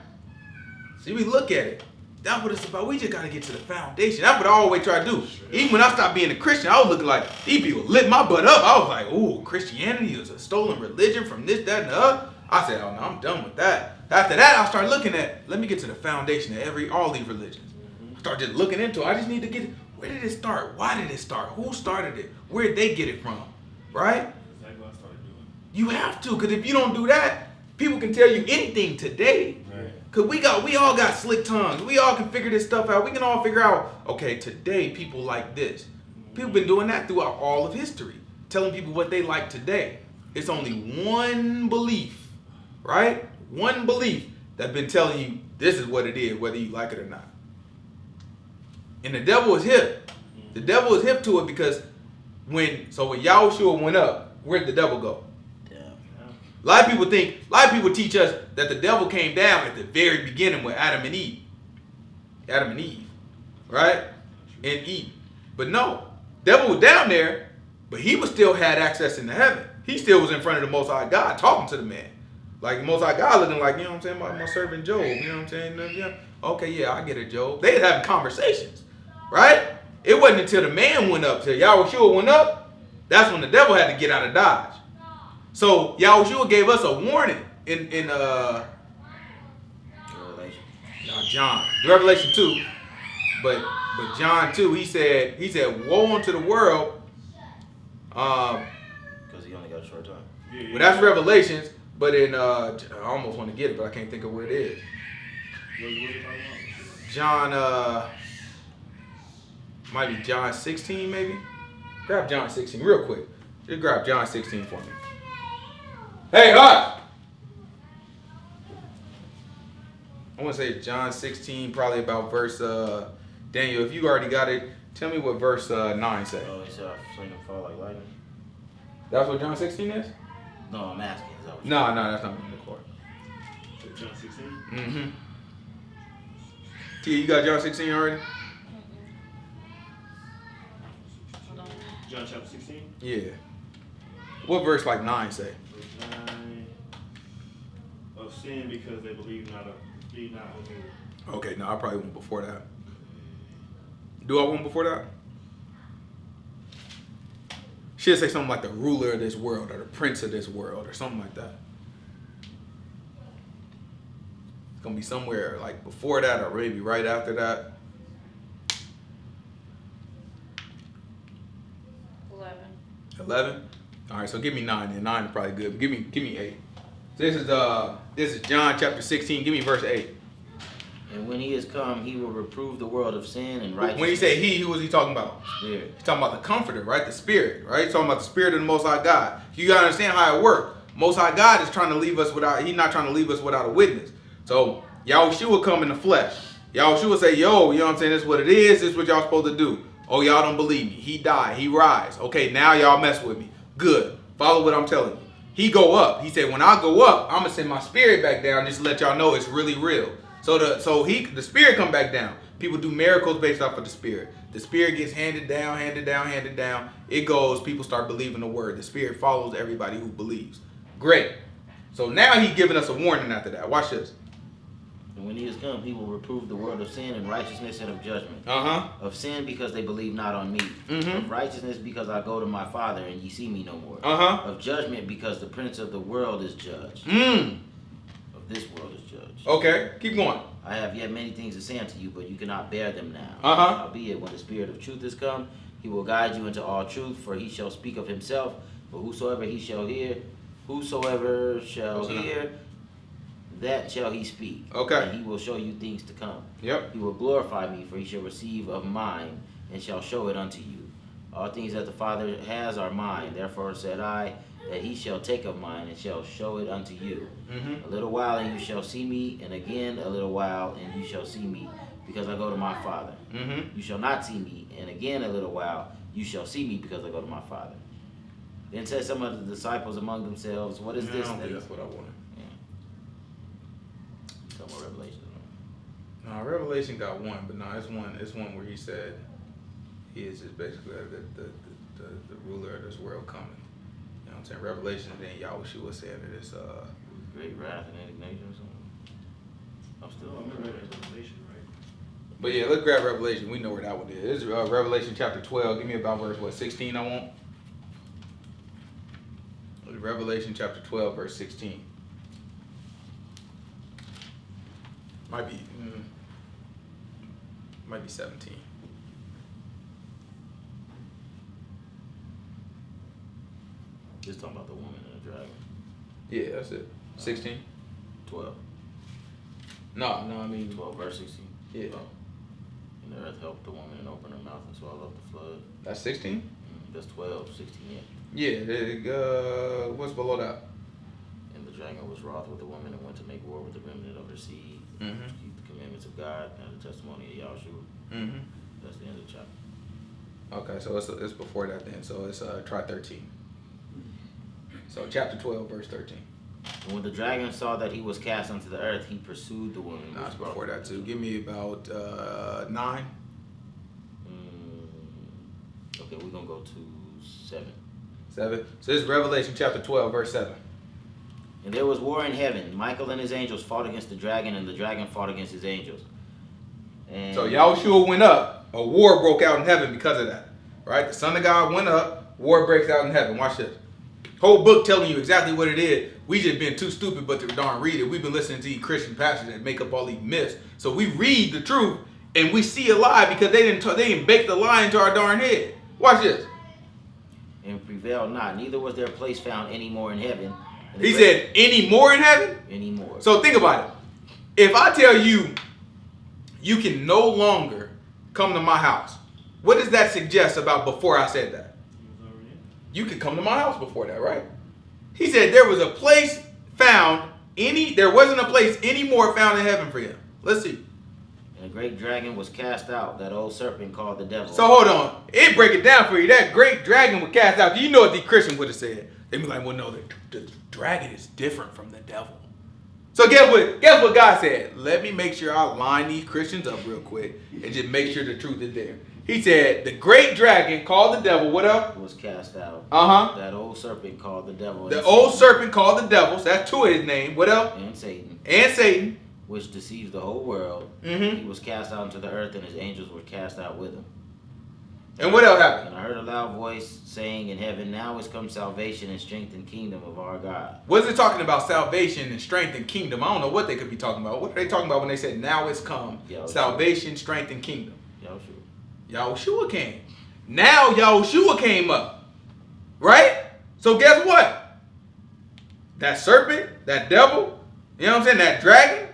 See, we look at it. That's what it's about. We just got to get to the foundation. That's what I always try to do. Even when I stopped being a Christian, I was looking like, these people lit my butt up. I was like, ooh, Christianity is a stolen religion from this, that, and the other. I said, oh, no, I'm done with that. After that, I started looking at, let me get to the foundation of all these religions. I started just looking into it. I just need to get, where did it start? Why did it start? Who started it? Where did they get it from? Right? Exactly what I started doing. You have to, because if you don't do that, people can tell you anything today. Right. Because we all got slick tongues. We all can figure this stuff out. We can all figure out, okay, today people like this. People been doing that throughout all of history. Telling people what they like today. It's only one belief, right? One belief that's been telling you this is what it is, whether you like it or not. And the devil is hip. The devil is hip to it because when Yahushua went up, where did the devil go? A lot of people teach us that the devil came down at the very beginning with Adam and Eve. Right? And Eve. But no, devil was down there, but he was still had access into heaven. He still was in front of the Most High God talking to the man. Like the Most High God looking like, you know what I'm saying, my servant Job. You know what I'm saying? Yeah. Okay, yeah, I get it, Job. They was having conversations. Right? It wasn't until the man went up, till Yahushua went up, that's when the devil had to get out of Dodge. So Yahushua gave us a warning in Revelation 2, but John 2. He said, woe unto the world. Because he only got a short time. Well, that's Revelations, but in I almost want to get it, but I can't think of where it is. John might be John 16 maybe. Grab John 16 real quick. Just grab John 16 for me. Hey, hush! I want to say John 16, probably about verse, Daniel, if you already got it, tell me what verse 9 says. Oh, he said, I've seen him fall like lightning. That's what John 16 is? No, I'm asking. Is that what No, that's not in the court. John 16? Mm-hmm. Tia, you got John 16 already? John chapter 16? Yeah. What verse like 9 say? Verse 9 of sin because they believe not of me. Okay, no, I probably went before that. Do I went before that? Should say something like the ruler of this world or the prince of this world or something like that. It's gonna be somewhere like before that or maybe right after that. 11. All right, so give me 9 then. 9 is probably good. But give me 8. This is John chapter 16. Give me verse 8. And when he is come, he will reprove the world of sin and righteousness. When he say he, who was he talking about? Spirit. He's talking about the Comforter, right? The Spirit, right? He's talking about the Spirit of the Most High God. You gotta understand how it works. Most High God is trying to leave us without. He's not trying to leave us without a witness. So Yahushua come in the flesh. Yahushua say, yo, you know what I'm saying? This is what it is. This is what y'all supposed to do. Oh, y'all don't believe me. He died. He rise. Okay, now y'all mess with me. Good. Follow what I'm telling you. He go up. He said, when I go up, I'm gonna send my spirit back down just to let y'all know it's really real. So the spirit come back down. People do miracles based off of the spirit. The spirit gets handed down. It goes. People start believing the word. The spirit follows everybody who believes. Great. So now he's giving us a warning after that. Watch this. And when he is come, he will reprove the world of sin and righteousness and of judgment. Of sin, because they believe not on me. Of righteousness, because I go to my Father, and ye see me no more. Of judgment, because the prince of the world is judged. Of this world is judged. Okay, keep going. I have yet many things to say unto you, but you cannot bear them now. Howbeit, when the Spirit of truth is come, he will guide you into all truth, for he shall speak of himself. But whosoever shall hear, that shall he speak. Okay. And he will show you things to come. Yep. He will glorify me, for he shall receive of mine, and shall show it unto you. All things that the Father has are mine. Therefore said I, that he shall take of mine, and shall show it unto you. A little while, and you shall see me, and again a little while, and you shall see me, because I go to my Father. You shall not see me, and again a little while, you shall see me, because I go to my Father. Then said some of the disciples among themselves, what is this? That's what I wanted. Some more Revelation. No, Revelation got one, but no, it's one where he said he is just basically the ruler of this world coming. You know what I'm saying? Revelation, and then Yahushua saying that it's Great wrath and indignation or something. I'm still on Revelation, right? But yeah, let's grab Revelation. We know where that one is. It's Revelation chapter 12. Give me about verse 16 I want. Revelation chapter 12, verse 16. Might be 17. Just talking about the woman and the dragon. Yeah, that's it. 16? 12. No, I mean 12, verse 16. Yeah. Oh. And the earth helped the woman and opened her mouth and swallowed up the flood. That's 16? That's 12, 16, yeah. Yeah, what's below that? And the dragon was wroth with the woman and went to make war with the remnant of her seed. To keep the commandments of God and the testimony of Yahushua. That's the end of the chapter. Okay, so it's before that then. So it's try 13. So chapter 12, verse 13. And when the dragon saw that he was cast unto the earth, he pursued the woman. Nah, it's before that too. Give me about 9. Okay, we're going to go to 7. 7. So this is Revelation chapter 12, verse 7. And there was war in heaven. Michael and his angels fought against the dragon, and the dragon fought against his angels. And So Yahushua went up. A war broke out in heaven because of that. Right? The Son of God went up. War breaks out in heaven. Watch this. Whole book telling you exactly what it is. We just been too stupid but to darn read it. We've been listening to these Christian pastors that make up all these myths. So we read the truth and we see a lie because they didn't bake the lie into our darn head. Watch this. And prevailed not, neither was their place found any more in heaven. He said, any more in heaven? Any more. So think about it. If I tell you, you can no longer come to my house, what does that suggest about before I said that? You could come to my house before that, right? He said there was a place found, there wasn't a place any more found in heaven for him. Let's see. And a great dragon was cast out, that old serpent called the devil. So hold on. It break it down for you. That great dragon was cast out. Do you know what the Christian would have said? They'd be like, well, no, the dragon is different from the devil. So guess what God said? Let me make sure I line these Christians up real quick and just make sure the truth is there. He said, the great dragon called the devil, what else? Was cast out. That old serpent called the devil. The old serpent called the devil. So that's 2 of his name. What else? And Satan. And Satan. Which deceives the whole world. He was cast out into the earth, and his angels were cast out with him. And what else happened? And I heard a loud voice saying in heaven, now is come salvation and strength and kingdom of our God. What is it talking about? Salvation and strength and kingdom. I don't know what they could be talking about. What are they talking about when they said now it's come? Salvation, strength, and kingdom. Yahushua came. Now Yahushua came up. Right? So guess what? That serpent, that devil, you know what I'm saying? That dragon,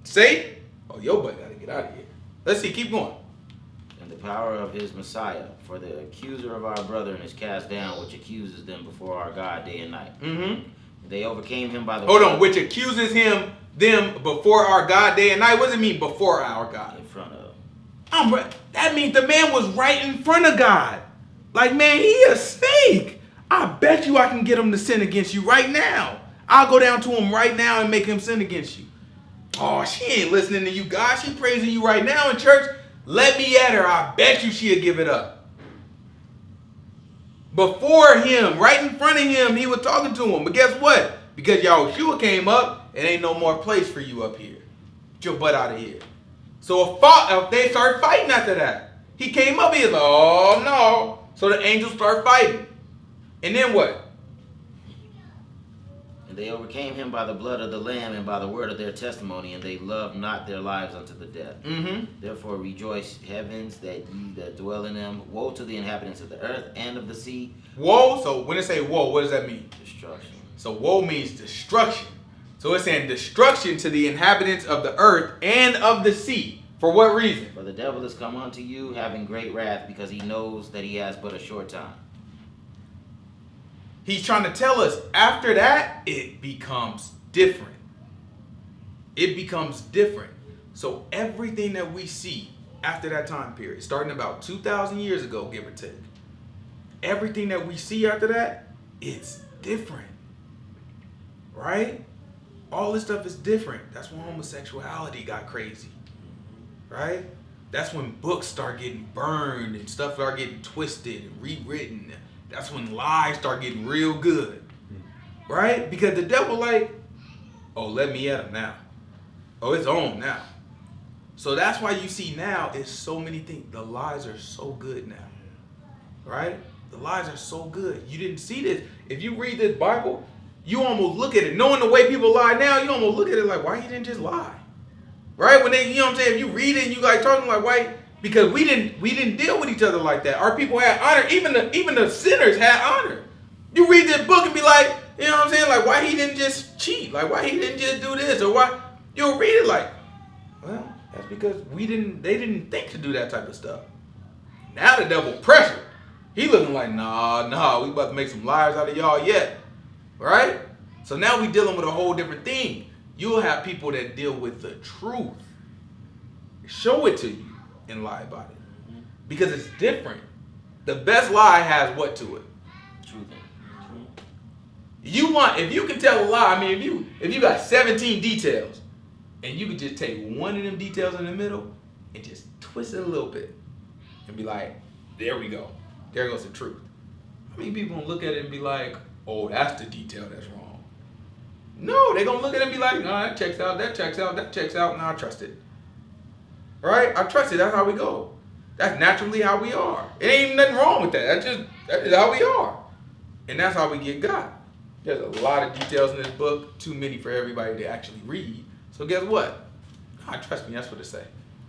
Satan. Oh, your butt got to get out of here. Let's see. Keep going. And the power of his Messiah, for the accuser of our brethren is cast down, which accuses them before our God day and night. Mm-hmm. They overcame him by the Hold on. Which accuses them before our God day and night. What does it mean before our God? in front of. That means the man was right in front of God. Like, man, he a snake. I bet you I can get him to sin against you right now. I'll go down to him right now and make him sin against you. Oh, she ain't listening to you, God. She praising you right now in church. Let me at her. I bet you she'll give it up. Before him, right in front of him, he was talking to him. But guess what? Because Yahushua came up, it ain't no more place for you up here. Get your butt out of here. So if they start fighting after that, he came up, he was like, oh no. So the angels start fighting. And then what? And they overcame him by the blood of the Lamb and by the word of their testimony, and they loved not their lives unto the death. Mm-hmm. Therefore rejoice, heavens, that ye that dwell in them. Woe to the inhabitants of the earth and of the sea. Woe, so when they say woe, what does that mean? Destruction. So woe means destruction. So it's saying destruction to the inhabitants of the earth and of the sea. For what reason? For the devil is come unto you, having great wrath, because he knows that he has but a short time. He's trying to tell us after that, it becomes different. It becomes different. So everything that we see after that time period, starting about 2,000 years ago, give or take, everything that we see after that, it's different. Right? All this stuff is different. That's when homosexuality got crazy. Right? That's when books start getting burned and stuff start getting twisted and rewritten. That's when lies start getting real good. Right? Because the devil like, oh, let me at him now. Oh, it's on now. So that's why you see now it's so many things. The lies are so good now. Right? The lies are so good. You didn't see this. If you read this Bible, you almost look at it. Knowing the way people lie now, you almost look at it like, why he didn't just lie? Right? When they, you know what I'm saying? If you read it and you like talking like, why? Because we didn't deal with each other like that. Our people had honor. Even the sinners had honor. You read this book and be like, you know what I'm saying? Like, why he didn't just cheat? Like, why he didn't just do this? Or why? You'll read it like, well, that's because they didn't think to do that type of stuff. Now the devil pressure. He looking like, nah, we about to make some liars out of y'all yet. Right? So now we dealing with a whole different thing. You'll have people that deal with the truth. Show it to you and lie about it. Because it's different. The best lie has what to it? Truth. If you can tell a lie, I mean, if you got 17 details, and you could just take one of them details in the middle and just twist it a little bit and be like, there we go. There goes the truth. How many people gonna look at it and be like, oh, that's the detail that's wrong? No, they're gonna look at it and be like, no, that checks out, that checks out, that checks out, no, I trust it. Right? I trust it, that's how we go. That's naturally how we are. It ain't even nothing wrong with that. That is how we are. And that's how we get God. There's a lot of details in this book, too many for everybody to actually read. So guess what? Trust me, that's what it say.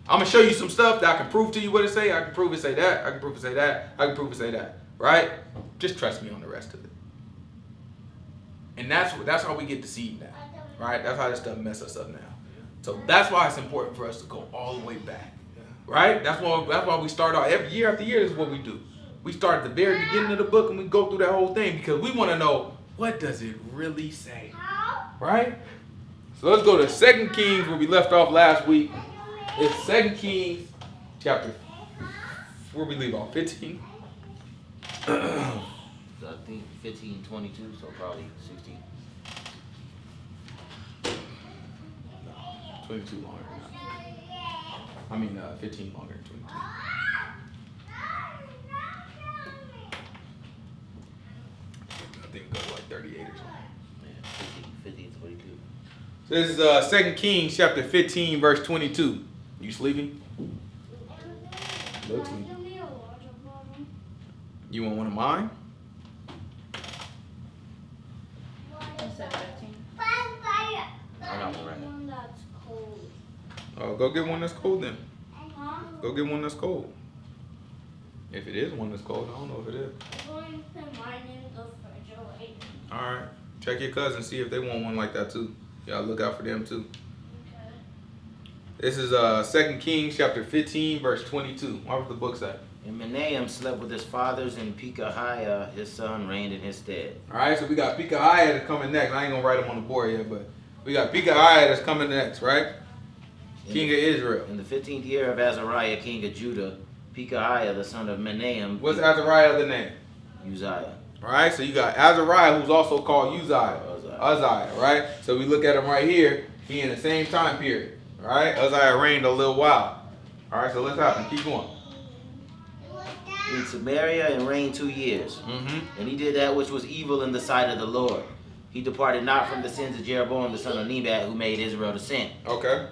I'm gonna show you some stuff that I can prove to you what it say. I can prove it say that. I can prove it say that. I can prove it say that. Right? Just trust me on the rest of it. And that's how we get deceived now. Right? That's how this stuff mess us up now. So that's why it's important for us to go all the way back. Right? That's why we start out every year after year. This is what we do. We start at the very beginning of the book and we go through that whole thing because we want to know, what does it really say? Right? So let's go to 2 Kings where we left off last week. It's 2 Kings chapter, where we leave off, 15? So I think 15, 22, so probably 16. 22 longer. I mean, 15 longer than 22. I think it goes like 38 or something. Yeah, 15, 22. So this is 2 Kings chapter 15, verse 22. You sleeping? Look sleepy. You want one of mine? I got one right now. Oh, go get one that's cold then. Go get one that's cold. If it is one that's cold, I don't know if it is. I'm going to mine in the refrigerator. All right. Check your cousins, see if they want one like that too. Y'all look out for them too. Okay. This is 2 Kings chapter 15, verse 22. What was the book say? And Menahem slept with his fathers, and Pekahiah his son reigned in his stead. All right, so we got Pekahiah that's coming next. I ain't gonna write them on the board yet, but we got Pekahiah that's coming next, right? King of Israel. In the 15th year of Azariah, king of Judah, Pekahiah the son of Menahem. What's Azariah the name? Uzziah. All right, so you got Azariah, who's also called Uzziah. Uzziah, right? So we look at him right here. He in the same time period, all right? Uzziah reigned a little while. All right, so let's happen. Keep going. In Samaria and reigned 2 years. Mm-hmm. And he did that which was evil in the sight of the Lord. He departed not from the sins of Jeroboam the son of Nebat, who made Israel to sin. Okay.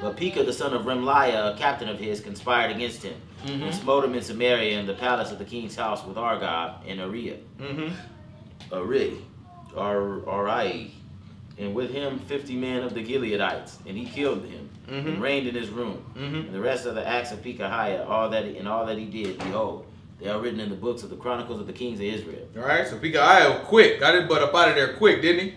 But Pekah the son of Remliah, a captain of his, conspired against him, and smote him in Samaria in the palace of the king's house with Argob and Ariah. Arai, and with him 50 men of the Gileadites, and he killed him, and reigned in his room. And the rest of the acts of Pekahiah, all that he did, behold, they are written in the books of the Chronicles of the kings of Israel. All right, so Pekahiah quick, got his butt up out of there quick, didn't he?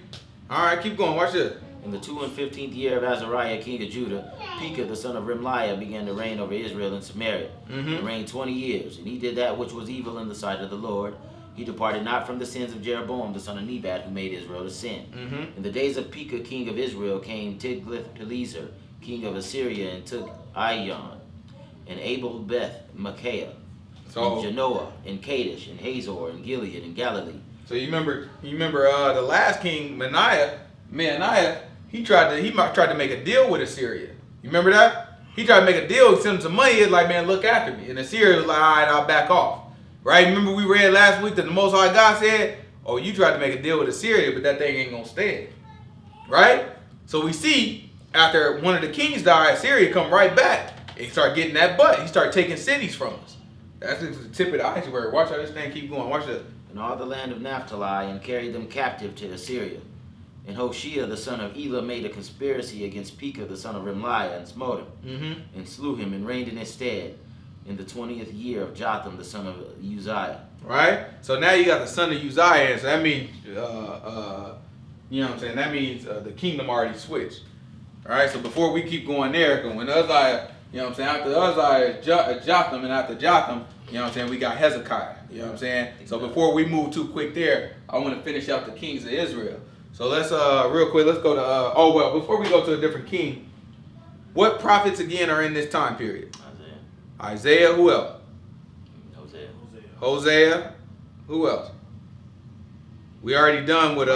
All right, keep going. Watch this. In the 215th year of Azariah, king of Judah, Pekah the son of Remliah began to reign over Israel and Samaria, and reigned 20 years. And he did that which was evil in the sight of the Lord. He departed not from the sins of Jeroboam the son of Nebat, who made Israel to sin. In the days of Pekah king of Israel came Tiglath-Pileser, king of Assyria, and took Aion, and Abel-Beth Micah, and Genoa, and Kadesh, and Hazor, and Gilead, and Galilee. So you remember the last king, Manasseh, he tried to make a deal with Assyria. You remember that? He tried to make a deal, send him some money. It's like, man, look after me. And Assyria was like, all right, I'll back off. Right? Remember we read last week that the Most High God said, oh, you tried to make a deal with Assyria, but that thing ain't going to stand. Right? So we see after one of the kings died, Assyria come right back and start getting that butt. He started taking cities from us. That's the tip of the iceberg. Watch how this thing keep going. Watch this. And all the land of Naphtali, and carried them captive to Assyria. And Hoshea the son of Elah made a conspiracy against Pekah the son of Remliah, and smote him, and slew him, and reigned in his stead in the 20th year of Jotham the son of Uzziah. Right? So now you got the son of Uzziah, so that means, you know what I'm saying, that means the kingdom already switched. All right, so before we keep going there, because when Uzziah, you know what I'm saying, after Uzziah is Jotham, and after Jotham, you know what I'm saying, we got Hezekiah, you know what I'm saying? So before we move too quick there, I want to finish out the kings of Israel. So let's, real quick, let's go to, before we go to a different king, what prophets again are in this time period? Isaiah, who else? Hosea, who else? We already done with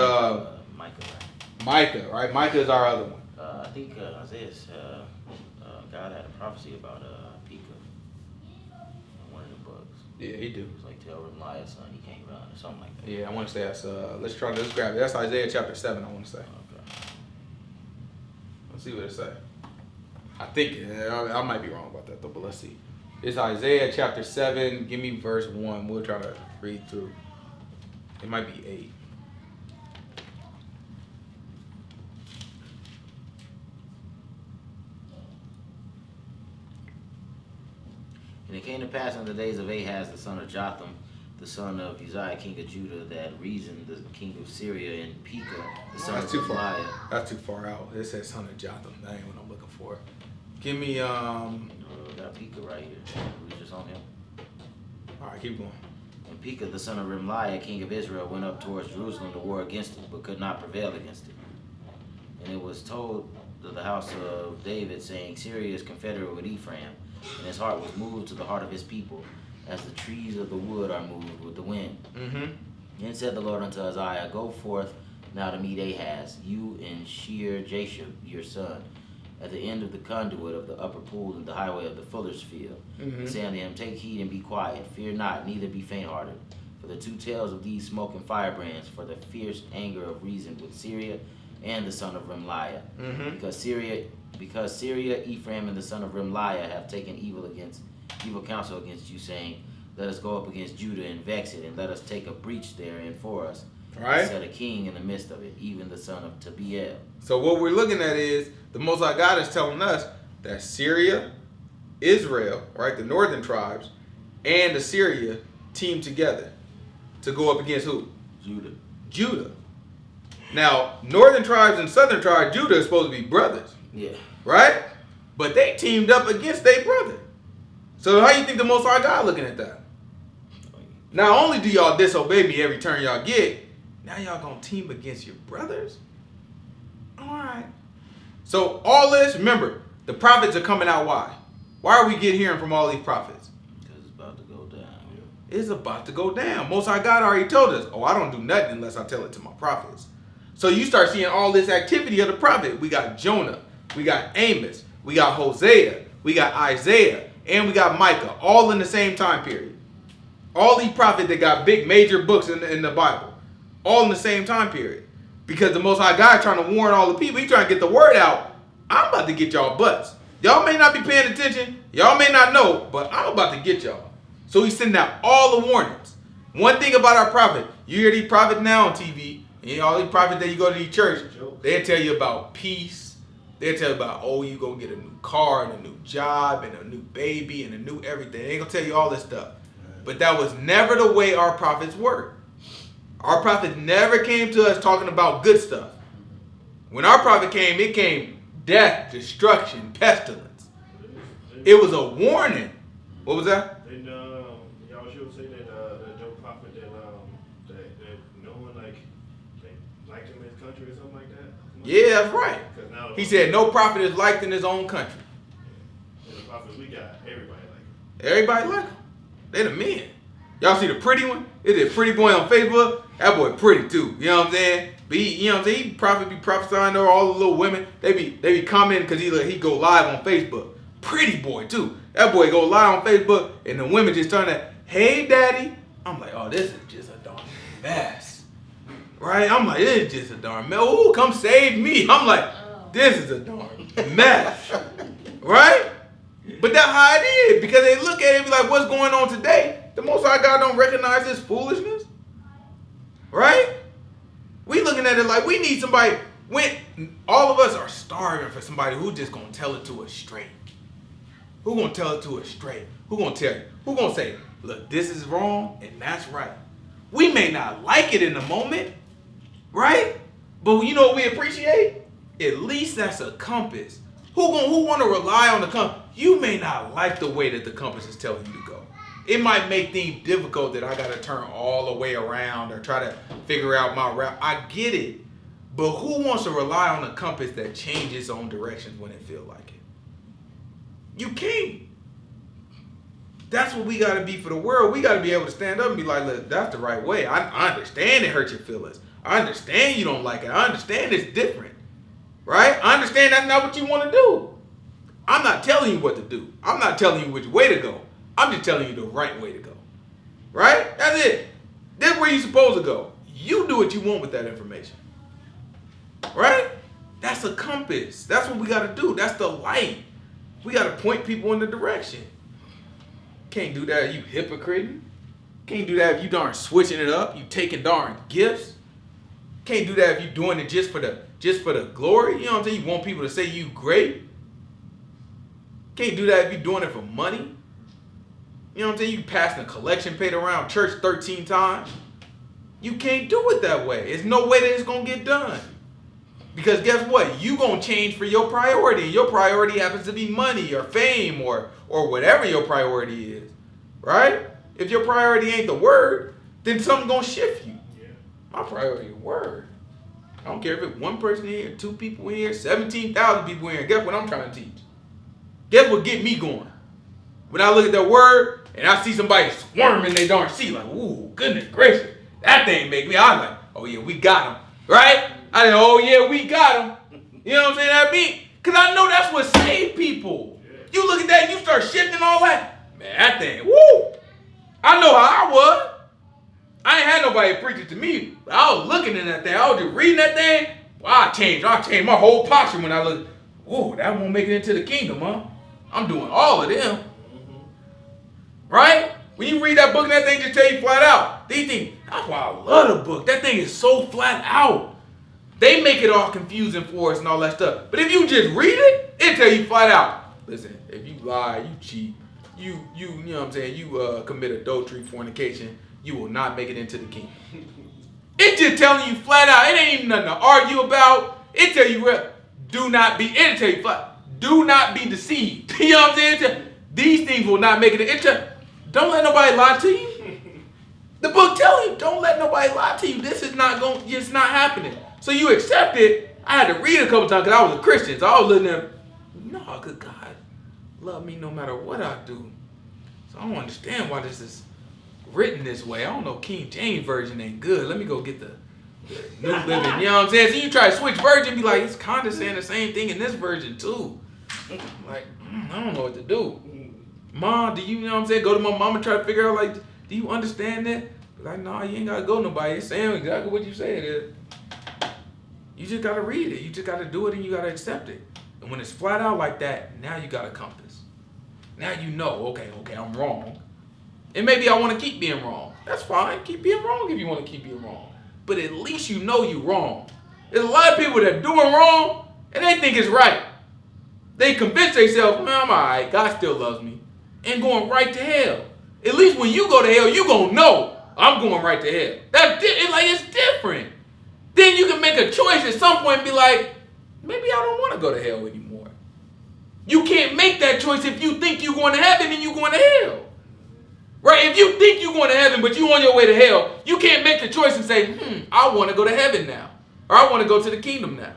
Micah, right? Micah is our other one. I think Isaiah's, God had a prophecy about Pekah in one of the books. Yeah, he do. It was like tell Remliah's son he can't run or something like that. Yeah, I want to say that's, let's grab it. That's Isaiah chapter 7, I want to say. Okay. Let's see what it say. I think, I might be wrong about that though, but let's see. It's Isaiah chapter 7. Give me verse 1. We'll try to read through. It might be 8. And it came to pass in the days of Ahaz the son of Jotham, the son of Uzziah king of Judah, that reasoned the king of Syria, and Pekah the son of Remliah. That's too far out. It says son of Jotham. That ain't what I'm looking for. Give me Got Pekah right here. We just on him. All right, keep going. And Pekah the son of Remliah, king of Israel, went up towards Jerusalem to war against it, but could not prevail against it. And it was told to the house of David, saying, Syria is confederate with Ephraim, and his heart was moved to the heart of his people, as the trees of the wood are moved with the wind. Then said the Lord unto Isaiah, Go forth now to meet Ahaz, you and Shear-Jashub your son, at the end of the conduit of the upper pool in the highway of the fuller's field. And say unto him, Take heed and be quiet, fear not, neither be faint-hearted. For the two tails of these smoking firebrands, for the fierce anger of reason with Syria and the son of Remliah. Because Syria, Ephraim, and the son of Remliah have taken evil counsel against you, saying, Let us go up against Judah and vex it, and let us take a breach therein for us. Right. Set a king in the midst of it, even the son of Tabiel. So what we're looking at is the Most High God is telling us that Syria, Israel, right, the northern tribes, and Assyria teamed together to go up against who? Judah. Now, northern tribes and southern tribes, Judah is supposed to be brothers. Yeah. Right? But they teamed up against their brother. So how you think the Most High God looking at that? Not only do y'all disobey me every turn y'all get, now y'all gonna team against your brothers? Alright. So all this, remember, the prophets are coming out. Why? Why are we hearing from all these prophets? Because it's about to go down. It's about to go down. Most High God already told us, oh, I don't do nothing unless I tell it to my prophets. So you start seeing all this activity of the prophet. We got Jonah, we got Amos, we got Hosea, we got Isaiah, and we got Micah, all in the same time period. All these prophets that got big major books in the Bible, all in the same time period. Because the Most High God trying to warn all the people. He trying to get the word out. I'm about to get y'all butts. Y'all may not be paying attention. Y'all may not know, but I'm about to get y'all. So he's sending out all the warnings. One thing about our prophet, you hear these prophets now on TV, and all these prophets that you go to these church, they'll tell you about peace. They'll tell you about, oh, you gonna get a new car and a new job and a new baby and a new everything. They ain't gonna tell you all this stuff. But that was never the way our prophets worked. Our prophet never came to us talking about good stuff. When our prophet came, it came death, destruction, pestilence. It was a warning. What was that? Then y'all should say that the prophet that no one liked him in his country or something like that. Yeah, that's right. Now He said no prophet is liked in his own country. The prophets we got, everybody like him. Everybody like him. They the men. Y'all see the pretty one? It's a pretty boy on Facebook. That boy pretty too. You know what I'm saying? But he, you know what I'm saying? He probably be prophesying to all the little women. They be commenting because he go live on Facebook. Pretty boy too. That boy go live on Facebook and the women just turn that, hey daddy. I'm like, oh, this is just a darn mess. Right? I'm like, this is just a darn mess. Ooh, come save me. I'm like, this is a darn mess. Right? But that's how it is. Because they look at it and be like, what's going on today? The Most High God don't recognize this foolishness. Right? We looking at it like we need somebody. When all of us are starving for somebody who just gonna tell it to us straight. Who gonna tell it to us straight? Who gonna tell you? Who gonna say, look, this is wrong and that's right. We may not like it in the moment, right? But you know what we appreciate? At least that's a compass. Who want to rely on the compass? You may not like the way that the compass is telling you to go. It might make things difficult that I got to turn all the way around or try to figure out my route. I get it. But who wants to rely on a compass that changes its own directions when it feels like it? You can't. That's what we got to be for the world. We got to be able to stand up and be like, look, that's the right way. I understand it hurts your feelings. I understand you don't like it. I understand it's different. Right? I understand that's not what you want to do. I'm not telling you what to do. I'm not telling you which way to go. I'm just telling you the right way to go. Right? That's it. That's where you're supposed to go. You do what you want with that information. Right? That's a compass. That's what we got to do. That's the light. We got to point people in the direction. Can't do that if you hypocriting. Can't do that if you darn switching it up. You taking darn gifts. Can't do that if you doing it just for the glory. You know what I'm saying? You want people to say you great. Can't do that if you're doing it for money. You know what I'm saying? You passing a collection plate around church 13 times. You can't do it that way. There's no way that it's going to get done. Because guess what? You going to change for your priority. Your priority happens to be money or fame or whatever your priority is. Right? If your priority ain't the word, then something's going to shift you. Yeah. My priority is word. I don't care if it's one person here, 2 people here, 17,000 people here. Guess what I'm trying to teach? Guess what get me going? When I look at that word and I see somebody squirm in their darn seat, like, ooh, goodness gracious. That thing make me, I'm like, oh yeah, we got him. Right? I said, oh yeah, we got him. You know what I'm saying? That mean, because I know that's what saved people. Yeah. You look at that and you start shifting all that. Man, that thing, woo. I know how I was. I ain't had nobody preach it to me, but I was looking at that thing. I was just reading that thing. Well, I changed my whole posture when I looked. Whoa, that won't make it into the kingdom, huh? I'm doing all of them. Mm-hmm. Right? When you read that book and that thing just tell you flat out. These things, that's why I love the book. That thing is so flat out. They make it all confusing for us and all that stuff. But if you just read it, it tell you flat out. Listen, if you lie, you cheat, you know what I'm saying, you commit adultery, fornication, you will not make it into the kingdom. It's just telling you flat out. It ain't even nothing to argue about. It tell you do not be. It tell you flat. Do not be deceived. You know what I'm saying? These things will not make it. Don't let nobody lie to you. The book tells you, don't let nobody lie to you. This is not going. It's not happening. So you accept it. I had to read a couple times because I was a Christian. So I was looking at, no, good God love me no matter what I do. So I don't understand why this is written this way. I don't know. King James version ain't good. Let me go get the New Living. You know what I'm saying? So you try to switch version, be like, it's kind of saying the same thing in this version too. Like, I don't know what to do. Mom, do you know what I'm saying? Go to my mom and try to figure out, like, do you understand that? Like, no, you ain't got to go nobody. It's saying exactly what you say it is. You just got to read it. You just got to do it and you got to accept it. And when it's flat out like that, now you got a compass. Now you know, okay, I'm wrong. And maybe I want to keep being wrong. That's fine. Keep being wrong if you want to keep being wrong. But at least you know you're wrong. There's a lot of people that are doing wrong and they think it's right. They convince themselves, man, I'm all right. God still loves me. And going right to hell. At least when you go to hell, you going to know I'm going right to hell. It's different. Then you can make a choice at some point and be like, maybe I don't want to go to hell anymore. You can't make that choice if you think you're going to heaven and you're going to hell. Right? If you think you're going to heaven but you're on your way to hell, you can't make the choice and say, I want to go to heaven now. Or I want to go to the kingdom now.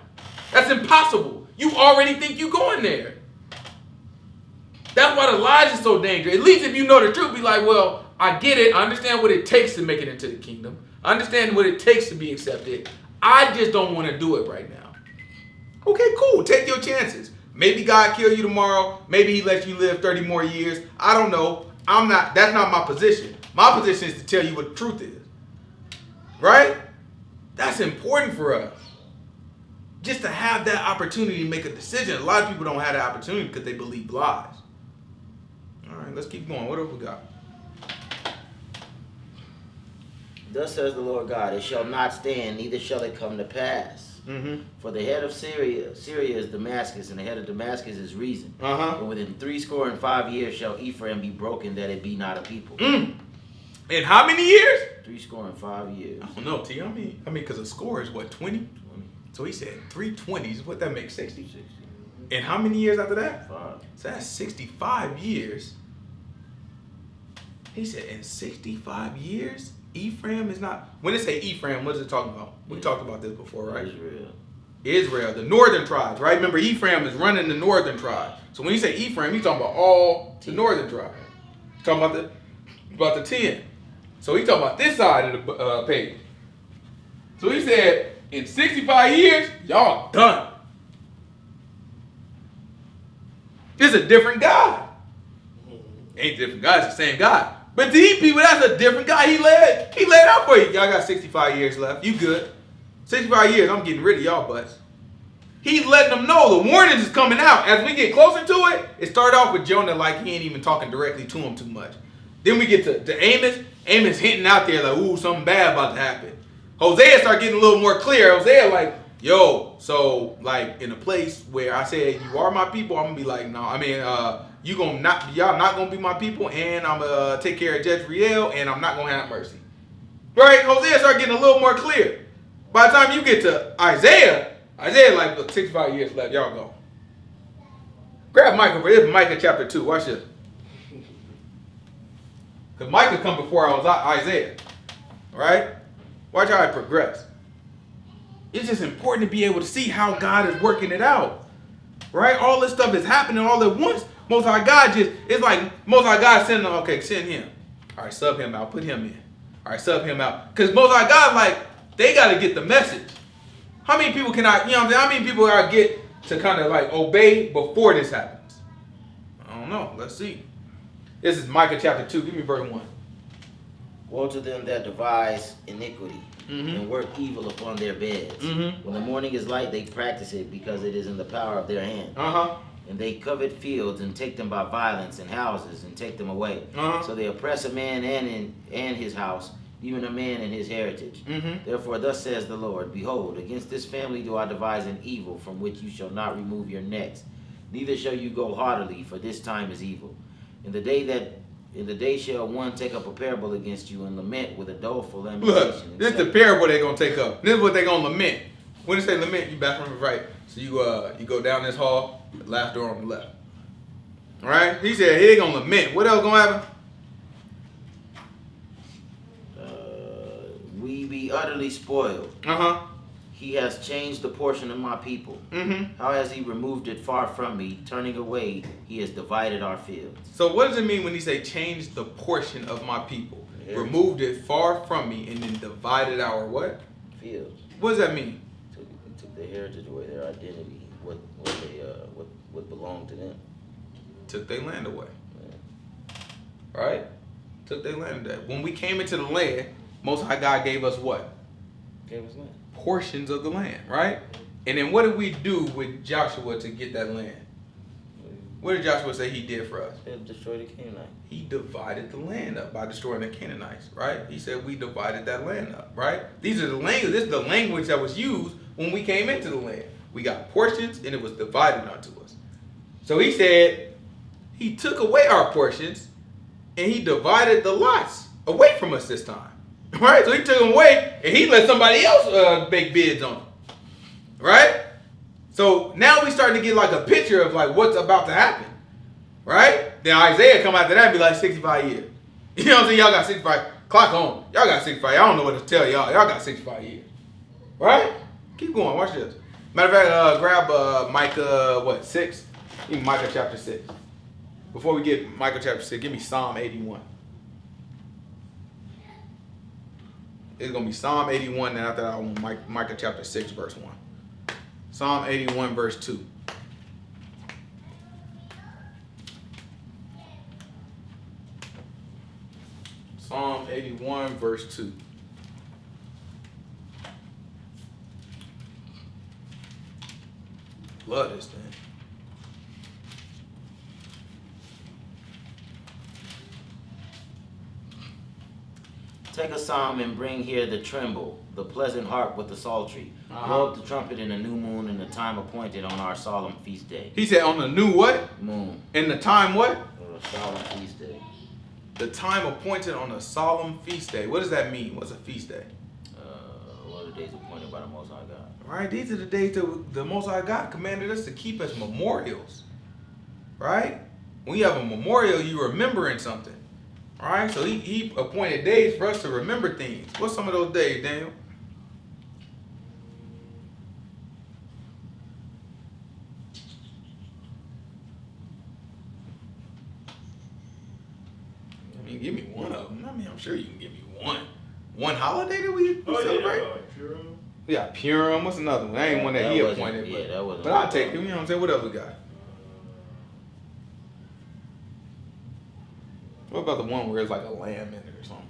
That's impossible. You already think you're going there. That's why the lies are so dangerous. At least if you know the truth, be like, well, I get it. I understand what it takes to make it into the kingdom. I understand what it takes to be accepted. I just don't want to do it right now. Okay, cool. Take your chances. Maybe God kill you tomorrow. Maybe he lets you live 30 more years. I don't know. That's not my position. My position is to tell you what the truth is. Right? That's important for us. Just to have that opportunity to make a decision. A lot of people don't have that opportunity because they believe lies. All right, let's keep going. What else we got? Thus says the Lord God, it shall not stand, neither shall it come to pass. Mm-hmm. For the head of Syria is Damascus, and the head of Damascus is reason. And within 65 years shall Ephraim be broken, that it be not a people. In how many years? 65 years. I don't know, T. I mean, because a score is what, 20? So he said 320s. What that makes 60? 60. And how many years after that? 5. So that's 65 years. He said in 65 years, Ephraim is not. When they say Ephraim, what is it talking about? We talked about this before, right? Israel, the northern tribes, right? Remember, Ephraim is running the northern tribes. So when you say Ephraim, he's talking about all the northern tribes. He's talking about the 10. So he's talking about this side of the page. So he said, in 65 years, y'all done. It's a different God. Ain't a different God, it's the same God. But these people, that's a different guy. He laid out for you. Y'all got 65 years left. You good. 65 years, I'm getting rid of y'all butts. He's letting them know the warnings is coming out. As we get closer to it, it started off with Jonah like he ain't even talking directly to him too much. Then we get to Amos. Amos hinting out there like, ooh, something bad about to happen. Hosea start getting a little more clear. Hosea like, yo, so like in a place where I said you are my people, I'm gonna be like, no, I mean, y'all not gonna be my people, and I'm gonna take care of Jezreel, and I'm not gonna have mercy. Right? Hosea start getting a little more clear. By the time you get to Isaiah like, look, 65 years left, y'all go. Grab Micah for this, Micah chapter 2. Watch this. Because Micah come before Isaiah. Right? Watch how it progress. It's just important to be able to see how God is working it out. Right? All this stuff is happening all at once. Most High God it's like Most High God sending them, okay, send him. All right, sub him out, put him in. All right, sub him out. Because Most High God, like, they got to get the message. How many people can how many people I get to kind of like obey before this happens? I don't know. Let's see. This is Micah chapter 2. Give me verse 1. Woe to them that devise iniquity and work evil upon their beds. When the morning is light, they practice it because it is in the power of their hand. And they covet fields and take them by violence, and houses and take them away. So they oppress a man and his house, even a man and his heritage. Therefore thus says the Lord, behold, against this family do I devise an evil from which you shall not remove your necks, neither shall you go haughtily, for this time is evil. In the day shall one take up a parable against you and lament with a doleful Look, lamentation. and this is the say, parable they're gonna take up. This is what they're gonna lament. When they say lament, you back from the right. So you go down this hall, the last door on the left. Alright? He said he ain't gonna lament. What else gonna happen? We be utterly spoiled. Uh-huh. He has changed the portion of my people. Mm-hmm. How has he removed it far from me? Turning away, he has divided our fields. So what does it mean when he say change the portion of my people? Yeah. Removed it far from me and then divided our what? Fields. What does that mean? Took their heritage away, their identity, what belonged to them. Took their land away. Right? Took their land away. When we came into the land, Most High God gave us what? Gave us land. Portions of the land, right? And then what did we do with Joshua to get that land? What did Joshua say he did for us? He destroyed the Canaanites. He divided the land up by destroying the Canaanites, right? He said we divided that land up, right? These are the language. This is the language that was used when we came into the land. We got portions and it was divided unto us. So he said he took away our portions and he divided the lots away from us this time, right? So he took them away and he let somebody else make bids on them, right? So now we starting to get like a picture of like what's about to happen, right? Then Isaiah come after that and be like 65 years. You know what I'm saying? Y'all got 65. Clock on. Y'all got 65. I don't know what to tell y'all. Y'all got 65 years, right? Keep going. Watch this. Matter of fact, grab Micah 6. Give me Micah chapter 6. Before we get Micah chapter 6, give me Psalm 81. It's gonna be Psalm 81, and after that, I want Micah chapter 6, verse 1. Psalm 81, verse 2. Psalm 81, verse 2. Love this thing. Take a psalm and bring here the tremble, the pleasant harp with the psaltery. Blow up the trumpet in the new moon in the time appointed on our solemn feast day. He said on the new what? Moon. In the time what? On a solemn feast day. The time appointed on a solemn feast day. What does that mean? What's a feast day? One of the days appointed by the Most High God. Right? These are the days that the Most High God commanded us to keep as memorials. Right? When you have a memorial, you're remembering something. Alright? So he appointed days for us to remember things. What's some of those days, Daniel? I mean, give me one of them. I mean, I'm sure you can give me one. One holiday that we celebrate? Purim. We got Purim. What's another one? That ain't one that he appointed. Yeah, that wasn't. But I'll take it. You know what I'm saying? What else we got? What about the one where it's like a lamb in it or something?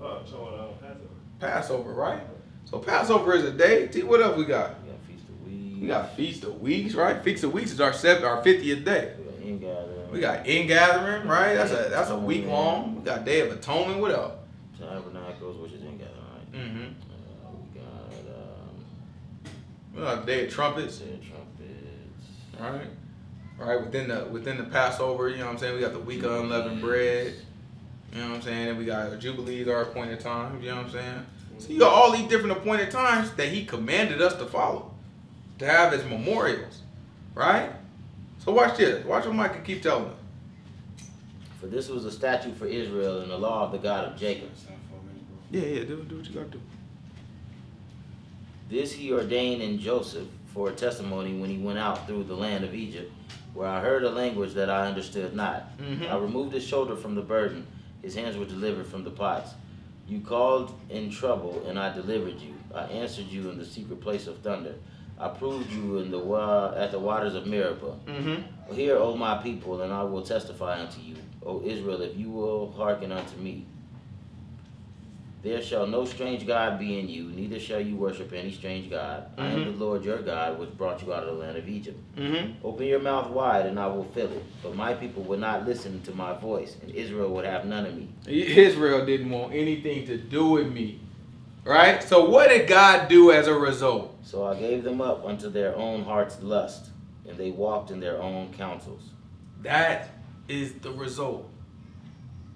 Oh, so Passover. Passover, right? So Passover is a day. See, what else we got? We got Feast of Weeks. We got Feast of Weeks, right? Feast of Weeks is our 50th day. We got Ingathering. We got Ingathering, right? That's a week long. We got Day of Atonement. What else? Tabernacles, which is Ingathering, right? Mm-hmm. We We got Day of Trumpets, got trumpets. right? Right, within the Passover, you know what I'm saying? We got the week of unleavened bread. You know what I'm saying? And we got Jubilees, our appointed times, you know what I'm saying? So you got all these different appointed times that he commanded us to follow, to have as memorials, right? So watch this. Watch what Micah keep telling us. For this was a statute for Israel and the law of the God of Jacob. Yeah, do what you gotta do. This he ordained in Joseph for a testimony when he went out through the land of Egypt, where I heard a language that I understood not. Mhm. I removed his shoulder from the burden. His hands were delivered from the pots. You called in trouble, and I delivered you. I answered you in the secret place of thunder. I proved you in at the waters of Meribah. Mm-hmm. Hear, O my people, and I will testify unto you. O Israel, if you will hearken unto me. There shall no strange God be in you, neither shall you worship any strange God. I am the Lord your God, which brought you out of the land of Egypt. Mm-hmm. Open your mouth wide, and I will fill it. But my people would not listen to my voice, and Israel would have none of me. Israel didn't want anything to do with me, right? So what did God do as a result? So I gave them up unto their own heart's lust, and they walked in their own counsels. That is the result.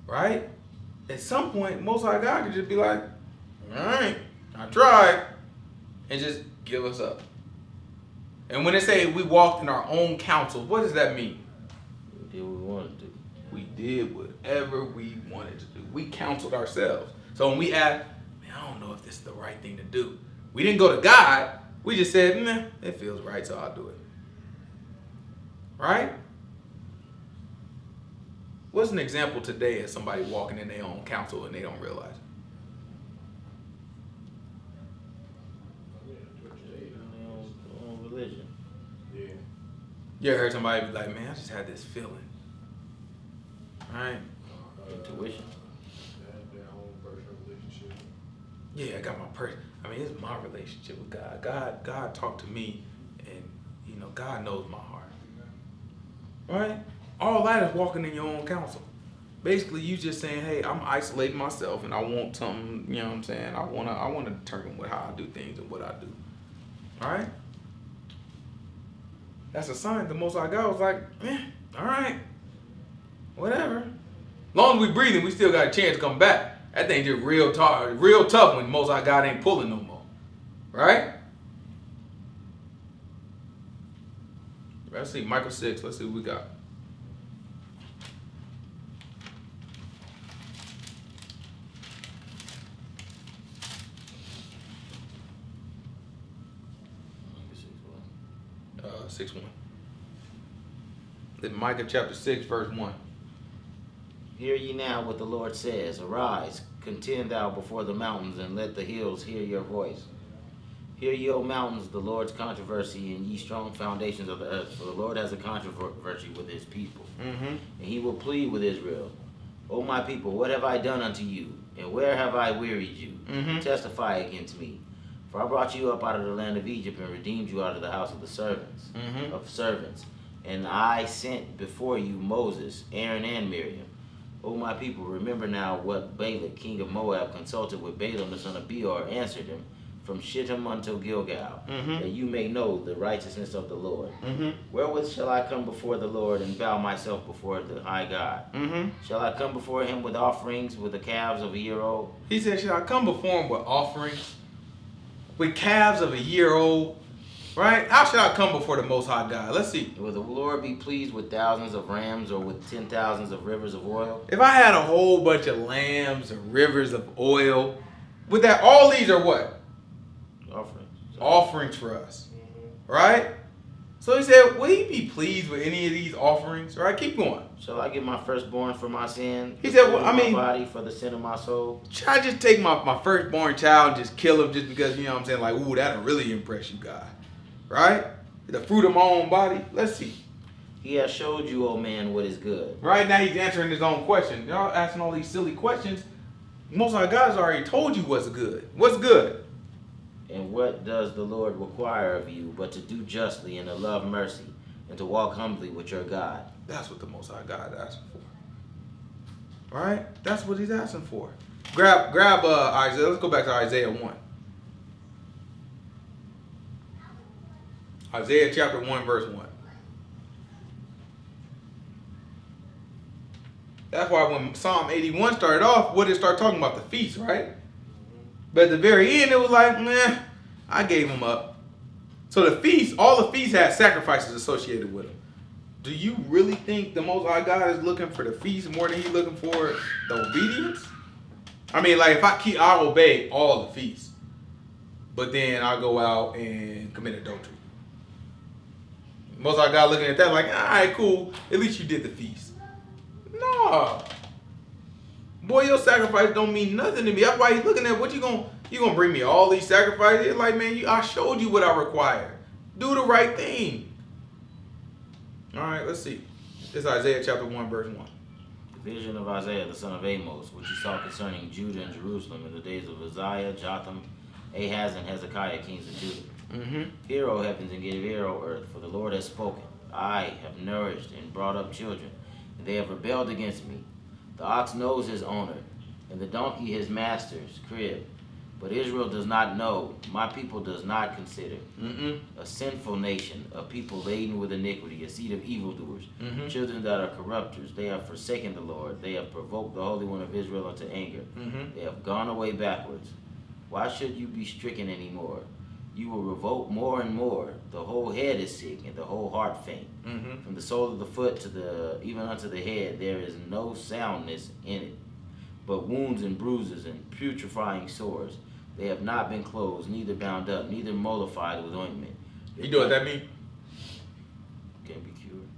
Right? At some point, Most High God could just be like, all right, I tried, and just give us up. And when they say we walked in our own counsel, what does that mean? We did what we wanted to do. We did whatever we wanted to do. We counseled ourselves. So when we asked, man, I don't know if this is the right thing to do. We didn't go to God. We just said, nah, it feels right, so I'll do it. Right? What's an example today of somebody walking in their own counsel and they don't realize it? Their own religion. Yeah. You ever heard somebody be like, man, I just had this feeling. Right? Intuition. Their own personal relationship. Yeah, I got my person. I mean, it's my relationship with God. God talked to me, and God knows my heart. Right? All that is walking in your own counsel. Basically, you just saying, hey, I'm isolating myself, and I want something. You know what I'm saying? I want to determine how I do things and what I do. All right? That's a sign. The Most High God was like, all right, whatever. As long as we breathing, we still got a chance to come back. That thing just real tough when the Most High God ain't pulling no more. Right? Let's see, Micah 6. Let's see what we got. What? 6:1. Then Micah chapter 6, verse 1. Hear ye now what the Lord says. Arise, contend thou before the mountains, and let the hills hear your voice. Hear ye, O mountains, the Lord's controversy, and ye strong foundations of the earth. For the Lord has a controversy with his people, and he will plead with Israel. O my people, what have I done unto you? And where have I wearied you? Testify against me. For I brought you up out of the land of Egypt, and redeemed you out of the house of the servants. And I sent before you Moses, Aaron, and Miriam. O my people, remember now what Balak, king of Moab, consulted with Balaam the son of Beor, answered him, from Shittim unto Gilgal, that you may know the righteousness of the Lord. Wherewith shall I come before the Lord and bow myself before the high God? Shall I come before him with offerings, with the calves of a year old? He said, shall I come before him with offerings, with calves of a year old? Right? How should I come before the Most High God? Let's see. Will the Lord be pleased with thousands of rams, or with 10,000s of rivers of oil? If I had a whole bunch of lambs or rivers of oil, with that, all these are what? Offerings for us. Right? So he said, will he be pleased with any of these offerings? Right? Keep going. Shall I give my firstborn for my sin? He said, well, I mean, my body for the sin of my soul? Should I just take my firstborn child and just kill him just because, you know what I'm saying? Like, ooh, that'll really impress you, God. Right? The fruit of my own body. Let's see. He has showed you, O man, what is good. Right now he's answering his own question. Y'all asking all these silly questions. Most of our guys already told you what's good. What's good? And what does the Lord require of you but to do justly and to love mercy and to walk humbly with your God? That's what the Most High God is asking for. Right? That's what he's asking for. Grab Isaiah. Let's go back to Isaiah 1. Isaiah chapter 1, verse 1. That's why when Psalm 81 started off, what did it start talking about? The feast, right? But at the very end, it was like, nah, I gave them up. So the feast, all the feasts had sacrifices associated with them. Do you really think the Most High God is looking for the feast more than he's looking for the obedience? I mean, like, I'll obey all the feasts, but then I'll go out and commit adultery. Most High God looking at that like, all right, cool. At least you did the feast. No. Boy, your sacrifice don't mean nothing to me. That's why he's looking at what you gonna bring me all these sacrifices. It's like, man, I showed you what I require. Do the right thing. All right, let's see. This is Isaiah chapter 1, verse 1. The vision of Isaiah, the son of Amos, which he saw concerning Judah and Jerusalem in the days of Uzziah, Jotham, Ahaz, and Hezekiah, kings of Judah. Hear, O heavens, and give ear, O earth, for the Lord has spoken. I have nourished and brought up children, and they have rebelled against me. The ox knows his owner, and the donkey his master's crib. But Israel does not know, my people does not consider. Mm-mm. A sinful nation, a people laden with iniquity, a seed of evildoers, Mm-hmm. children that are corrupters. They have forsaken the Lord. They have provoked the Holy One of Israel unto anger. Mm-hmm. They have gone away backwards. Why should you be stricken any more? You will revolt more and more. The whole head is sick, and the whole heart faint. Mm-hmm. From the sole of the foot to the even unto the head, there is no soundness in it, but wounds and bruises and putrefying sores. They have not been closed, neither bound up, neither mollified with ointment. You know what that means? Can be cured.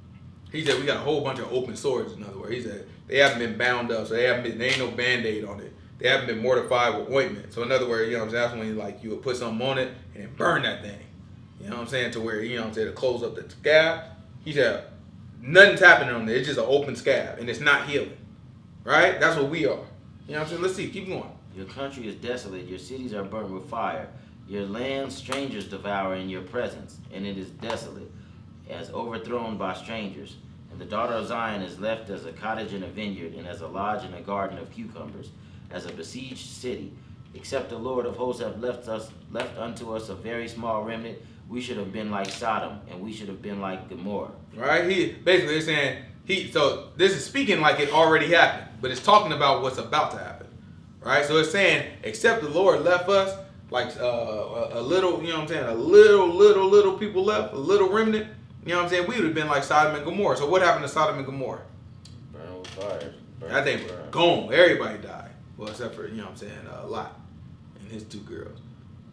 He said we got a whole bunch of open sores, in other words. He said they haven't been bound up, so there ain't no Band-Aid on it. They haven't been mortified with ointment. So in other words, you know what I'm saying, that's when you would put something on it and then burn that thing. You know what I'm saying? To where, you know what I'm saying, to close up the scab. He said nothing's happening on there. It's just an open scab and it's not healing. Right? That's what we are. You know what I'm saying? Let's see, keep going. Your country is desolate, your cities are burnt with fire. Your land strangers devour in your presence, and it is desolate, as overthrown by strangers. And the daughter of Zion is left as a cottage in a vineyard, and as a lodge in a garden of cucumbers, as a besieged city. Except the Lord of hosts have left unto us a very small remnant, we should have been like Sodom, and we should have been like Gomorrah. Right? He basically is saying so this is speaking like it already happened, but it's talking about what's about to happen. Right? So it's saying, except the Lord left us, like a little, you know what I'm saying, a little people left, a little remnant, you know what I'm saying, we would have been like Sodom and Gomorrah. So what happened to Sodom and Gomorrah? Burn with fire. That thing was gone. Everybody died. Well, except for, you know what I'm saying, Lot and his two girls.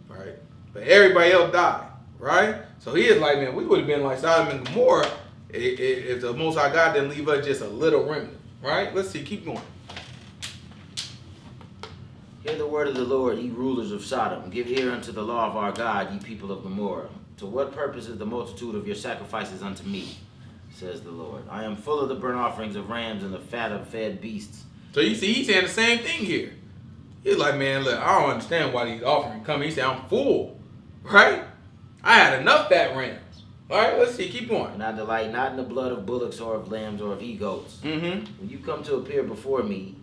Right? But everybody else died. Right? So he is like, man, we would have been like Sodom and Gomorrah if the Most High God didn't leave us just a little remnant. Right? Let's see. Keep going. Hear the word of the Lord, ye rulers of Sodom. Give ear unto the law of our God, ye people of Gomorrah. To what purpose is the multitude of your sacrifices unto me, says the Lord? I am full of the burnt offerings of rams and the fat of fed beasts. So you see, he's saying the same thing here. He's like, man, look, I don't understand why these offerings come. He said, I'm full. Right? I had enough fat rams. All right, let's see. Keep going. And I delight not in the blood of bullocks or of lambs or of he-goats. Mm-hmm. When you come to appear before me,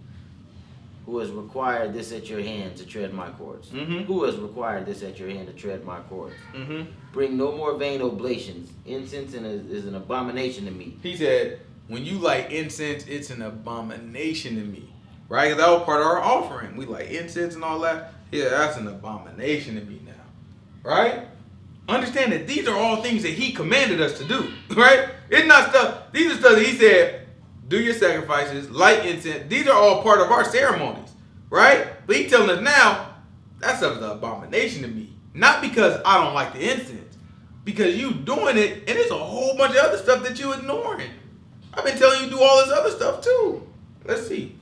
who has required this at your hand to tread my courts? Mm-hmm. Who has required this at your hand to tread my courts? Mm-hmm. Bring no more vain oblations. Incense is an abomination to me. He said, when you light incense, it's an abomination to me. Right? Because that was part of our offering. We light incense and all that. Yeah, that's an abomination to me now. Right? Understand that these are all things that he commanded us to do. Right? It's not stuff. These are stuff that he said, do your sacrifices, light incense. These are all part of our ceremonies. Right? But he's telling us now, that's an abomination to me. Not because I don't like the incense. Because you doing it, and there's a whole bunch of other stuff that you ignoring. I've been telling you to do all this other stuff too. Let's see.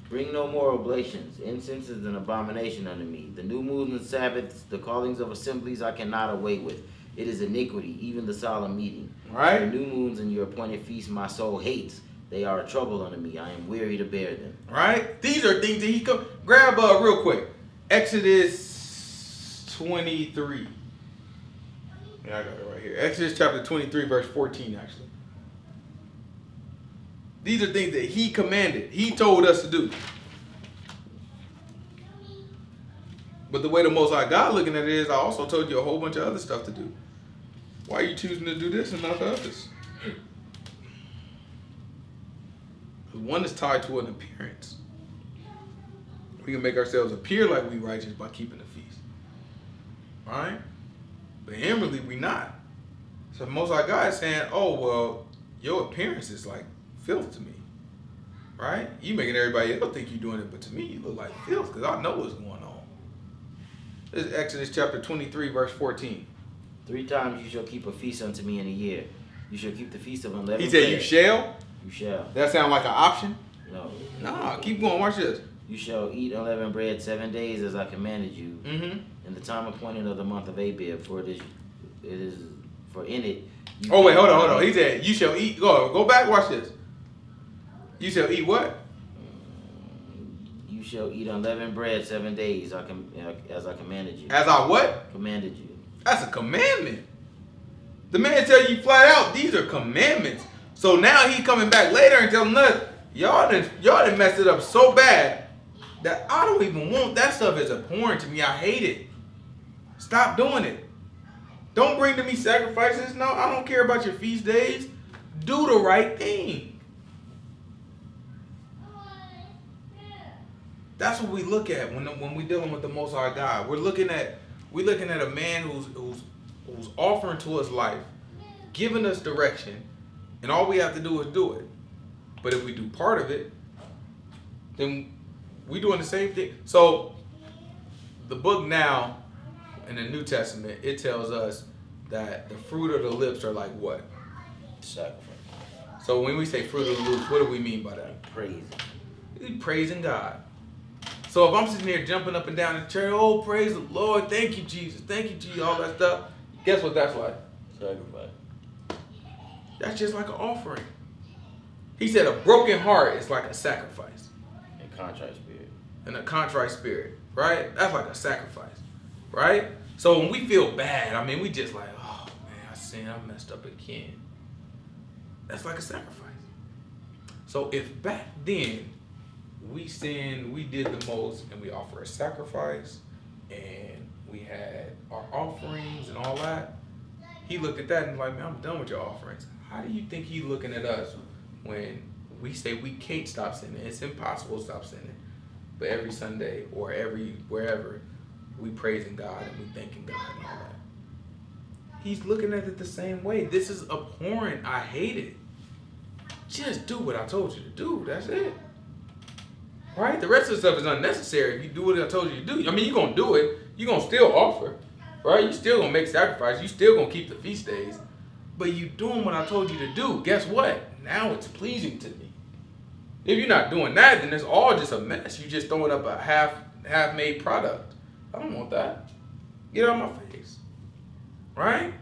Bring no more oblations. Incense is an abomination unto me. The new moons and Sabbaths, the callings of assemblies I cannot away with. It is iniquity, even the solemn meeting. Right? The new moons and your appointed feasts my soul hates. They are a trouble unto me. I am weary to bear them. Right? These are things that he come. Grab real quick. Exodus 23. Yeah, I got it right here. Exodus chapter 23, verse 14, actually. These are things that he commanded. He told us to do. But the way the Most High God looking at it is, I also told you a whole bunch of other stuff to do. Why are you choosing to do this and not the others? Because one is tied to an appearance. We can make ourselves appear like we righteous by keeping the feast. Right? But inwardly, we not. So the Most High God is saying, oh, well, your appearance is like filth to me. Right? You making everybody else think you're doing it, but to me, you look like filth because I know what's going on. This is Exodus chapter 23, verse 14. 3 times you shall keep a feast unto me in a year. You shall keep the feast of unleavened He said, bread. you shall? You shall. That sound like an option? No. Nah, keep going. Watch this. You shall eat unleavened bread 7 days as I commanded you. Mm-hmm. In the time appointed of the month of Abib, for it is for in it. Oh, wait, hold on. He said, you shall eat. Go back. Watch this. You shall eat what? You shall eat unleavened bread 7 days as I commanded you. As I what? Commanded you. That's a commandment. The man tell you flat out, these are commandments. So now he coming back later and telling us, y'all done messed it up so bad That I don't even want. That stuff is abhorrent to me. I hate it. Stop doing it. Don't bring to me sacrifices. No, I don't care about your feast days. Do the right thing. That's what we look at when we dealing with the Most High God. We're looking at a man who's offering to us life, giving us direction, and all we have to do is do it. But if we do part of it, then we doing the same thing. So the book now in the New Testament, it tells us that the fruit of the lips are like what? Sacrifice. So when we say fruit of the lips, what do we mean by that? Praise. Praising God. So if I'm sitting there jumping up and down in the chair, oh, praise the Lord, thank you, Jesus, all that stuff, guess what that's like? Sacrifice. That's just like an offering. He said a broken heart is like a sacrifice. And contrite spirit. And a contrite spirit, right? That's like a sacrifice, right? So when we feel bad, I mean, we just like, oh, man, I sinned, I messed up again. That's like a sacrifice. So if back then, we sinned, we did the most, and we offer a sacrifice, and we had our offerings and all that, he looked at that and was like, man, I'm done with your offerings. How do you think he's looking at us when we say we can't stop sinning? It's impossible to stop sinning. But every Sunday or wherever, we praising God and we thanking God and all that. He's looking at it the same way. This is abhorrent. I hate it. Just do what I told you to do. That's it. Right? The rest of the stuff is unnecessary if you do what I told you to do. I mean, you're going to do it. You're going to still offer. Right? You're still going to make sacrifice. You're still going to keep the feast days. But you doing what I told you to do. Guess what? Now it's pleasing to me. If you're not doing that, then it's all just a mess. You're just throwing up a half-made product. I don't want that. Get out of my face. Right?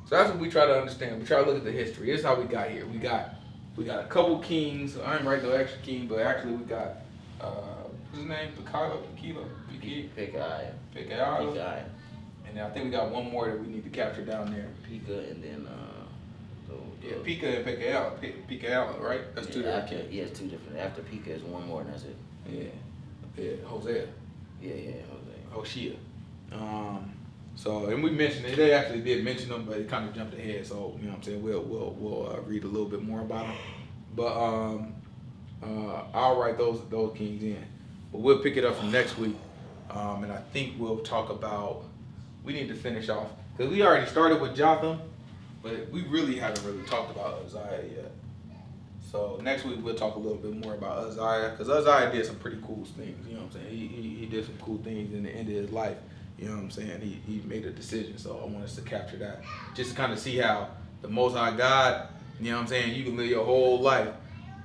So that's what we try to understand. We try to look at the history. This is how we got here. We got a couple kings. I ain't writing no extra king, but actually we got what's his name? Pekaiah. And then I think we got one more that we need to capture down there. Pika and then Pika and Pekaiah, right? That's two different kings. Yeah, it's two different. After Pika is one more and that's it. Yeah, Hosea. Yeah, Hosea. Hoshea. So, and we mentioned it. They actually did mention them, but it kind of jumped ahead. So, you know what I'm saying? We'll read a little bit more about them. But I'll write those kings in. But we'll pick it up from next week. And I think we'll talk about. We need to finish off because we already started with Jotham, but we really haven't talked about Uzziah yet. So next week we'll talk a little bit more about Uzziah because Uzziah did some pretty cool things. You know what I'm saying? He did some cool things in the end of his life. You know what I'm saying? He made a decision, so I want us to capture that. Just to kind of see how the Most High God, you know what I'm saying, you can live your whole life,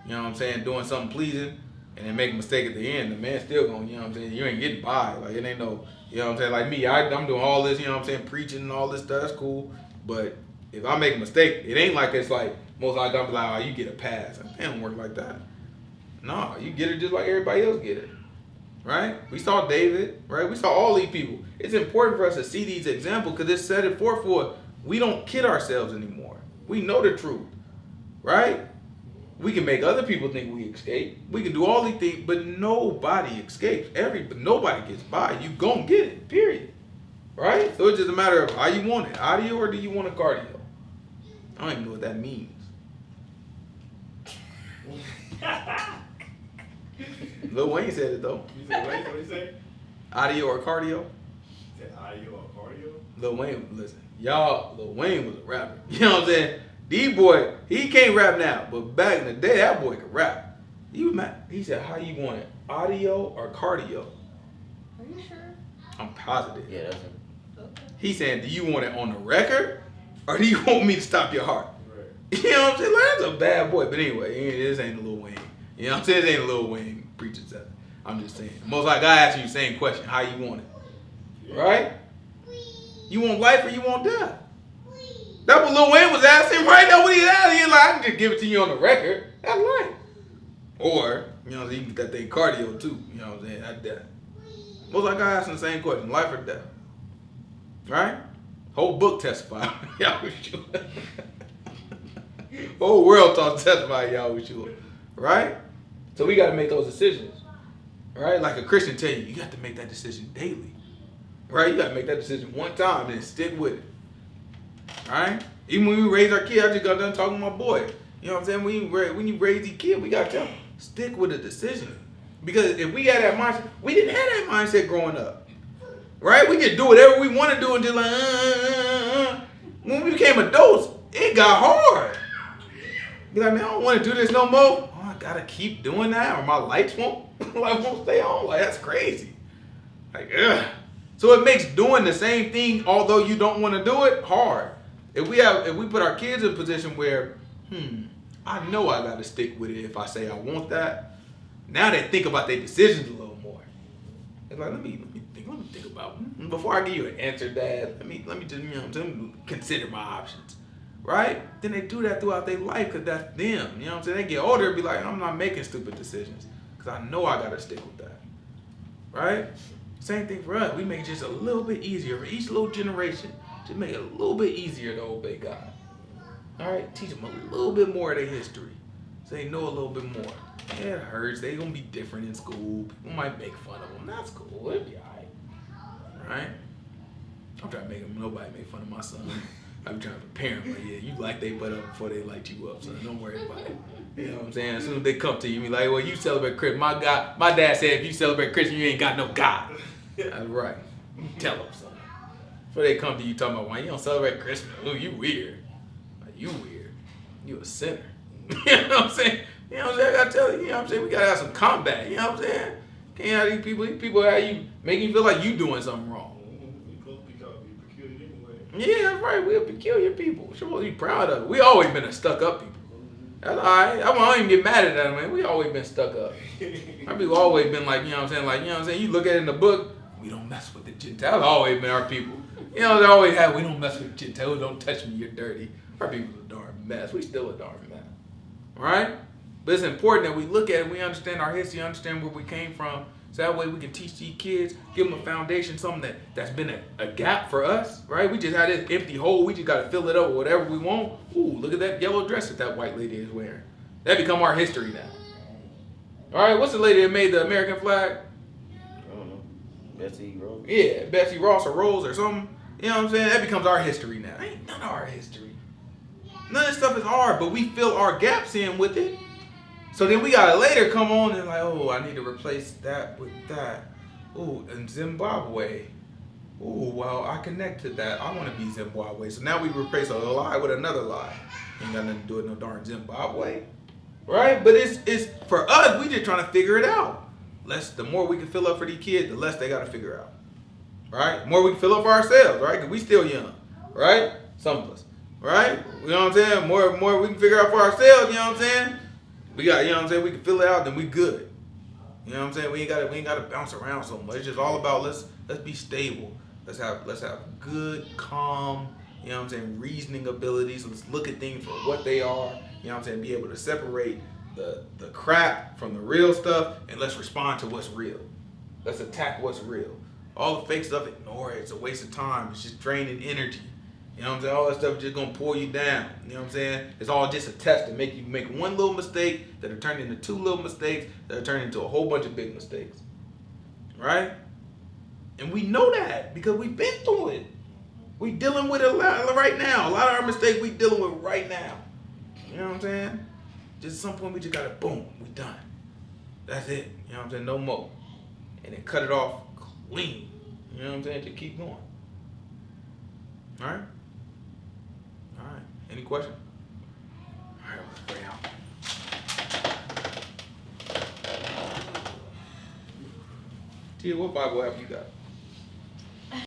you know what I'm saying, doing something pleasing, and then make a mistake at the end. The man's still going, you know what I'm saying, you ain't getting by. Like, it ain't no, you know what I'm saying, like me, I'm doing all this, you know what I'm saying, preaching and all this stuff, that's cool. But if I make a mistake, it ain't like it's like, Most High God be like, oh, you get a pass. It don't work like that. No, you get it just like everybody else get it. Right? We saw David, right? We saw all these people. It's important for us to see these examples because it set it forth for we don't kid ourselves anymore. We know the truth, right? We can make other people think we escape. We can do all these things, but nobody escapes. Nobody gets by. You gonna get it, period. Right? So it's just a matter of how you want it. Audio or do you want a cardio? I don't even know what that means. Lil Wayne said it though. You said, what did he say? Audio or cardio? He said audio or cardio? Lil Wayne, listen, Lil Wayne was a rapper. You know what I'm saying? D-boy, he can't rap now, but back in the day, that boy could rap. He said, how you want it, audio or cardio? Are you sure? I'm positive. Yeah, that's it. Okay. He's saying, do you want it on the record, or do you want me to stop your heart? Right. You know what I'm saying? Like, that's a bad boy. But anyway, this ain't Lil Wayne. You know what I'm saying? This ain't Lil Wayne preaching stuff. I'm just saying. Most like God asking you the same question. How you want it? Yeah. Right? You want life or you want death? That's what Lil Wayne was asking, right? That's what he asked. He's like, I can just give it to you on the record. That's life. Or, you know, you can get that thing cardio too. You know what I'm saying? That's death. Most like God asking the same question. Life or death? Right? Whole book testify. Yahushua. Whole world talks testify Yahushua. Right? So we got to make those decisions. Right? Like a Christian tell you, you got to make that decision daily. Right? You got to make that decision one time and stick with it. Right? Even when we raise our kid, I just got done talking to my boy. You know what I'm saying? When you raise these kids, we got to tell them, stick with the decision. Because if we had that mindset, we didn't have that mindset growing up. Right? We just do whatever we want to do until like, When we became adults, it got hard. Be like, man, I don't want to do this no more. Oh, I got to keep doing that or my lights won't stay on. Like, that's crazy. Like, ugh. So it makes doing the same thing, although you don't want to do it, hard. If we put our kids in a position where, I know I got to stick with it if I say I want that. Now they think about their decisions a little more. It's like, let me think about before I give you an answer, Dad. Let me just consider my options, right? Then they do that throughout their life because that's them. You know what I'm saying? They get older and be like, I'm not making stupid decisions because I know I got to stick with that, right? Same thing for us. We make it just a little bit easier for each little generation. Just make it a little bit easier to obey God. All right? Teach them a little bit more of their history so they know a little bit more. Yeah, it hurts. They're going to be different in school. People might make fun of them. That's cool. It'll be all right. Right? I'm trying to make them. Nobody make fun of my son. I'm trying to prepare them. Like, yeah, you like they butt up before they light you up, son. Don't worry about it. You know what I'm saying? As soon as they come to you, be like, well, you celebrate Christmas. My dad said if you celebrate Christmas, you ain't got no God. That's right. Tell them, son. Before they come to you talking about why you don't celebrate Christmas. Oh, you weird. Like, you weird. You a sinner. You know what I'm saying? You know what I'm saying? I gotta tell you, you know what I'm saying? We gotta have some combat. You know what I'm saying? Can't have these people have you making you feel like you doing something wrong. We supposed to be called peculiar anyway. Yeah, that's right. We're peculiar people. We're supposed to be proud of it. We always been a stuck up people. That's all right. I don't even get mad at that, man. We always been stuck up. Our people always been like, you know what I'm saying? Like, you know what I'm saying? You look at it in the book, we don't mess with the Gentiles. Always been our people. You know, they always have, we don't mess with the Gentiles. Don't touch me, you're dirty. Our people's a darn mess. We still a darn mess. Right? But it's important that we look at it, we understand our history, understand where we came from. So that way we can teach these kids, give them a foundation, something that's been a gap for us, right? We just had this empty hole. We just got to fill it up with whatever we want. Ooh, look at that yellow dress that white lady is wearing. That become our history now. All right, what's the lady that made the American flag? I don't know. Betsy Rose? Yeah, Betsy Ross or Rose or something. You know what I'm saying? That becomes our history now. Ain't none of our history. None of this stuff is ours, but we fill our gaps in with it. So then we gotta later come on and like, oh, I need to replace that with that. Oh, and Zimbabwe. Oh, well, I connect to that. I want to be Zimbabwe. So now we replace a lie with another lie. Ain't got nothing to do with no darn Zimbabwe, right? But it's for us. We just trying to figure it out. The more we can fill up for these kids, the less they gotta figure out, right? The more we can fill up for ourselves, right? Because we still young, right? Some of us, right? You know what I'm saying? More we can figure out for ourselves. You know what I'm saying? We got, you know what I'm saying? We can fill it out, then we good. You know what I'm saying? We ain't gotta bounce around so much. It's just all about let's be stable. Let's have good, calm, you know what I'm saying, reasoning abilities. Let's look at things for what they are. You know what I'm saying? Be able to separate the crap from the real stuff, and let's respond to what's real. Let's attack what's real. All the fake stuff, ignore it. It's a waste of time. It's just draining energy. You know what I'm saying? All that stuff is just gonna pull you down. You know what I'm saying? It's all just a test to make you make one little mistake that'll turn into two little mistakes that'll turn into a whole bunch of big mistakes. Right? And we know that because we've been through it. We dealing with it right now. A lot of our mistakes we dealing with right now. You know what I'm saying? Just at some point we just gotta boom, we done. That's it. You know what I'm saying? No more. And then cut it off clean. You know what I'm saying? Just keep going. All right? All right. Any questions? All right, let's pray out. Tia, what Bible app you got?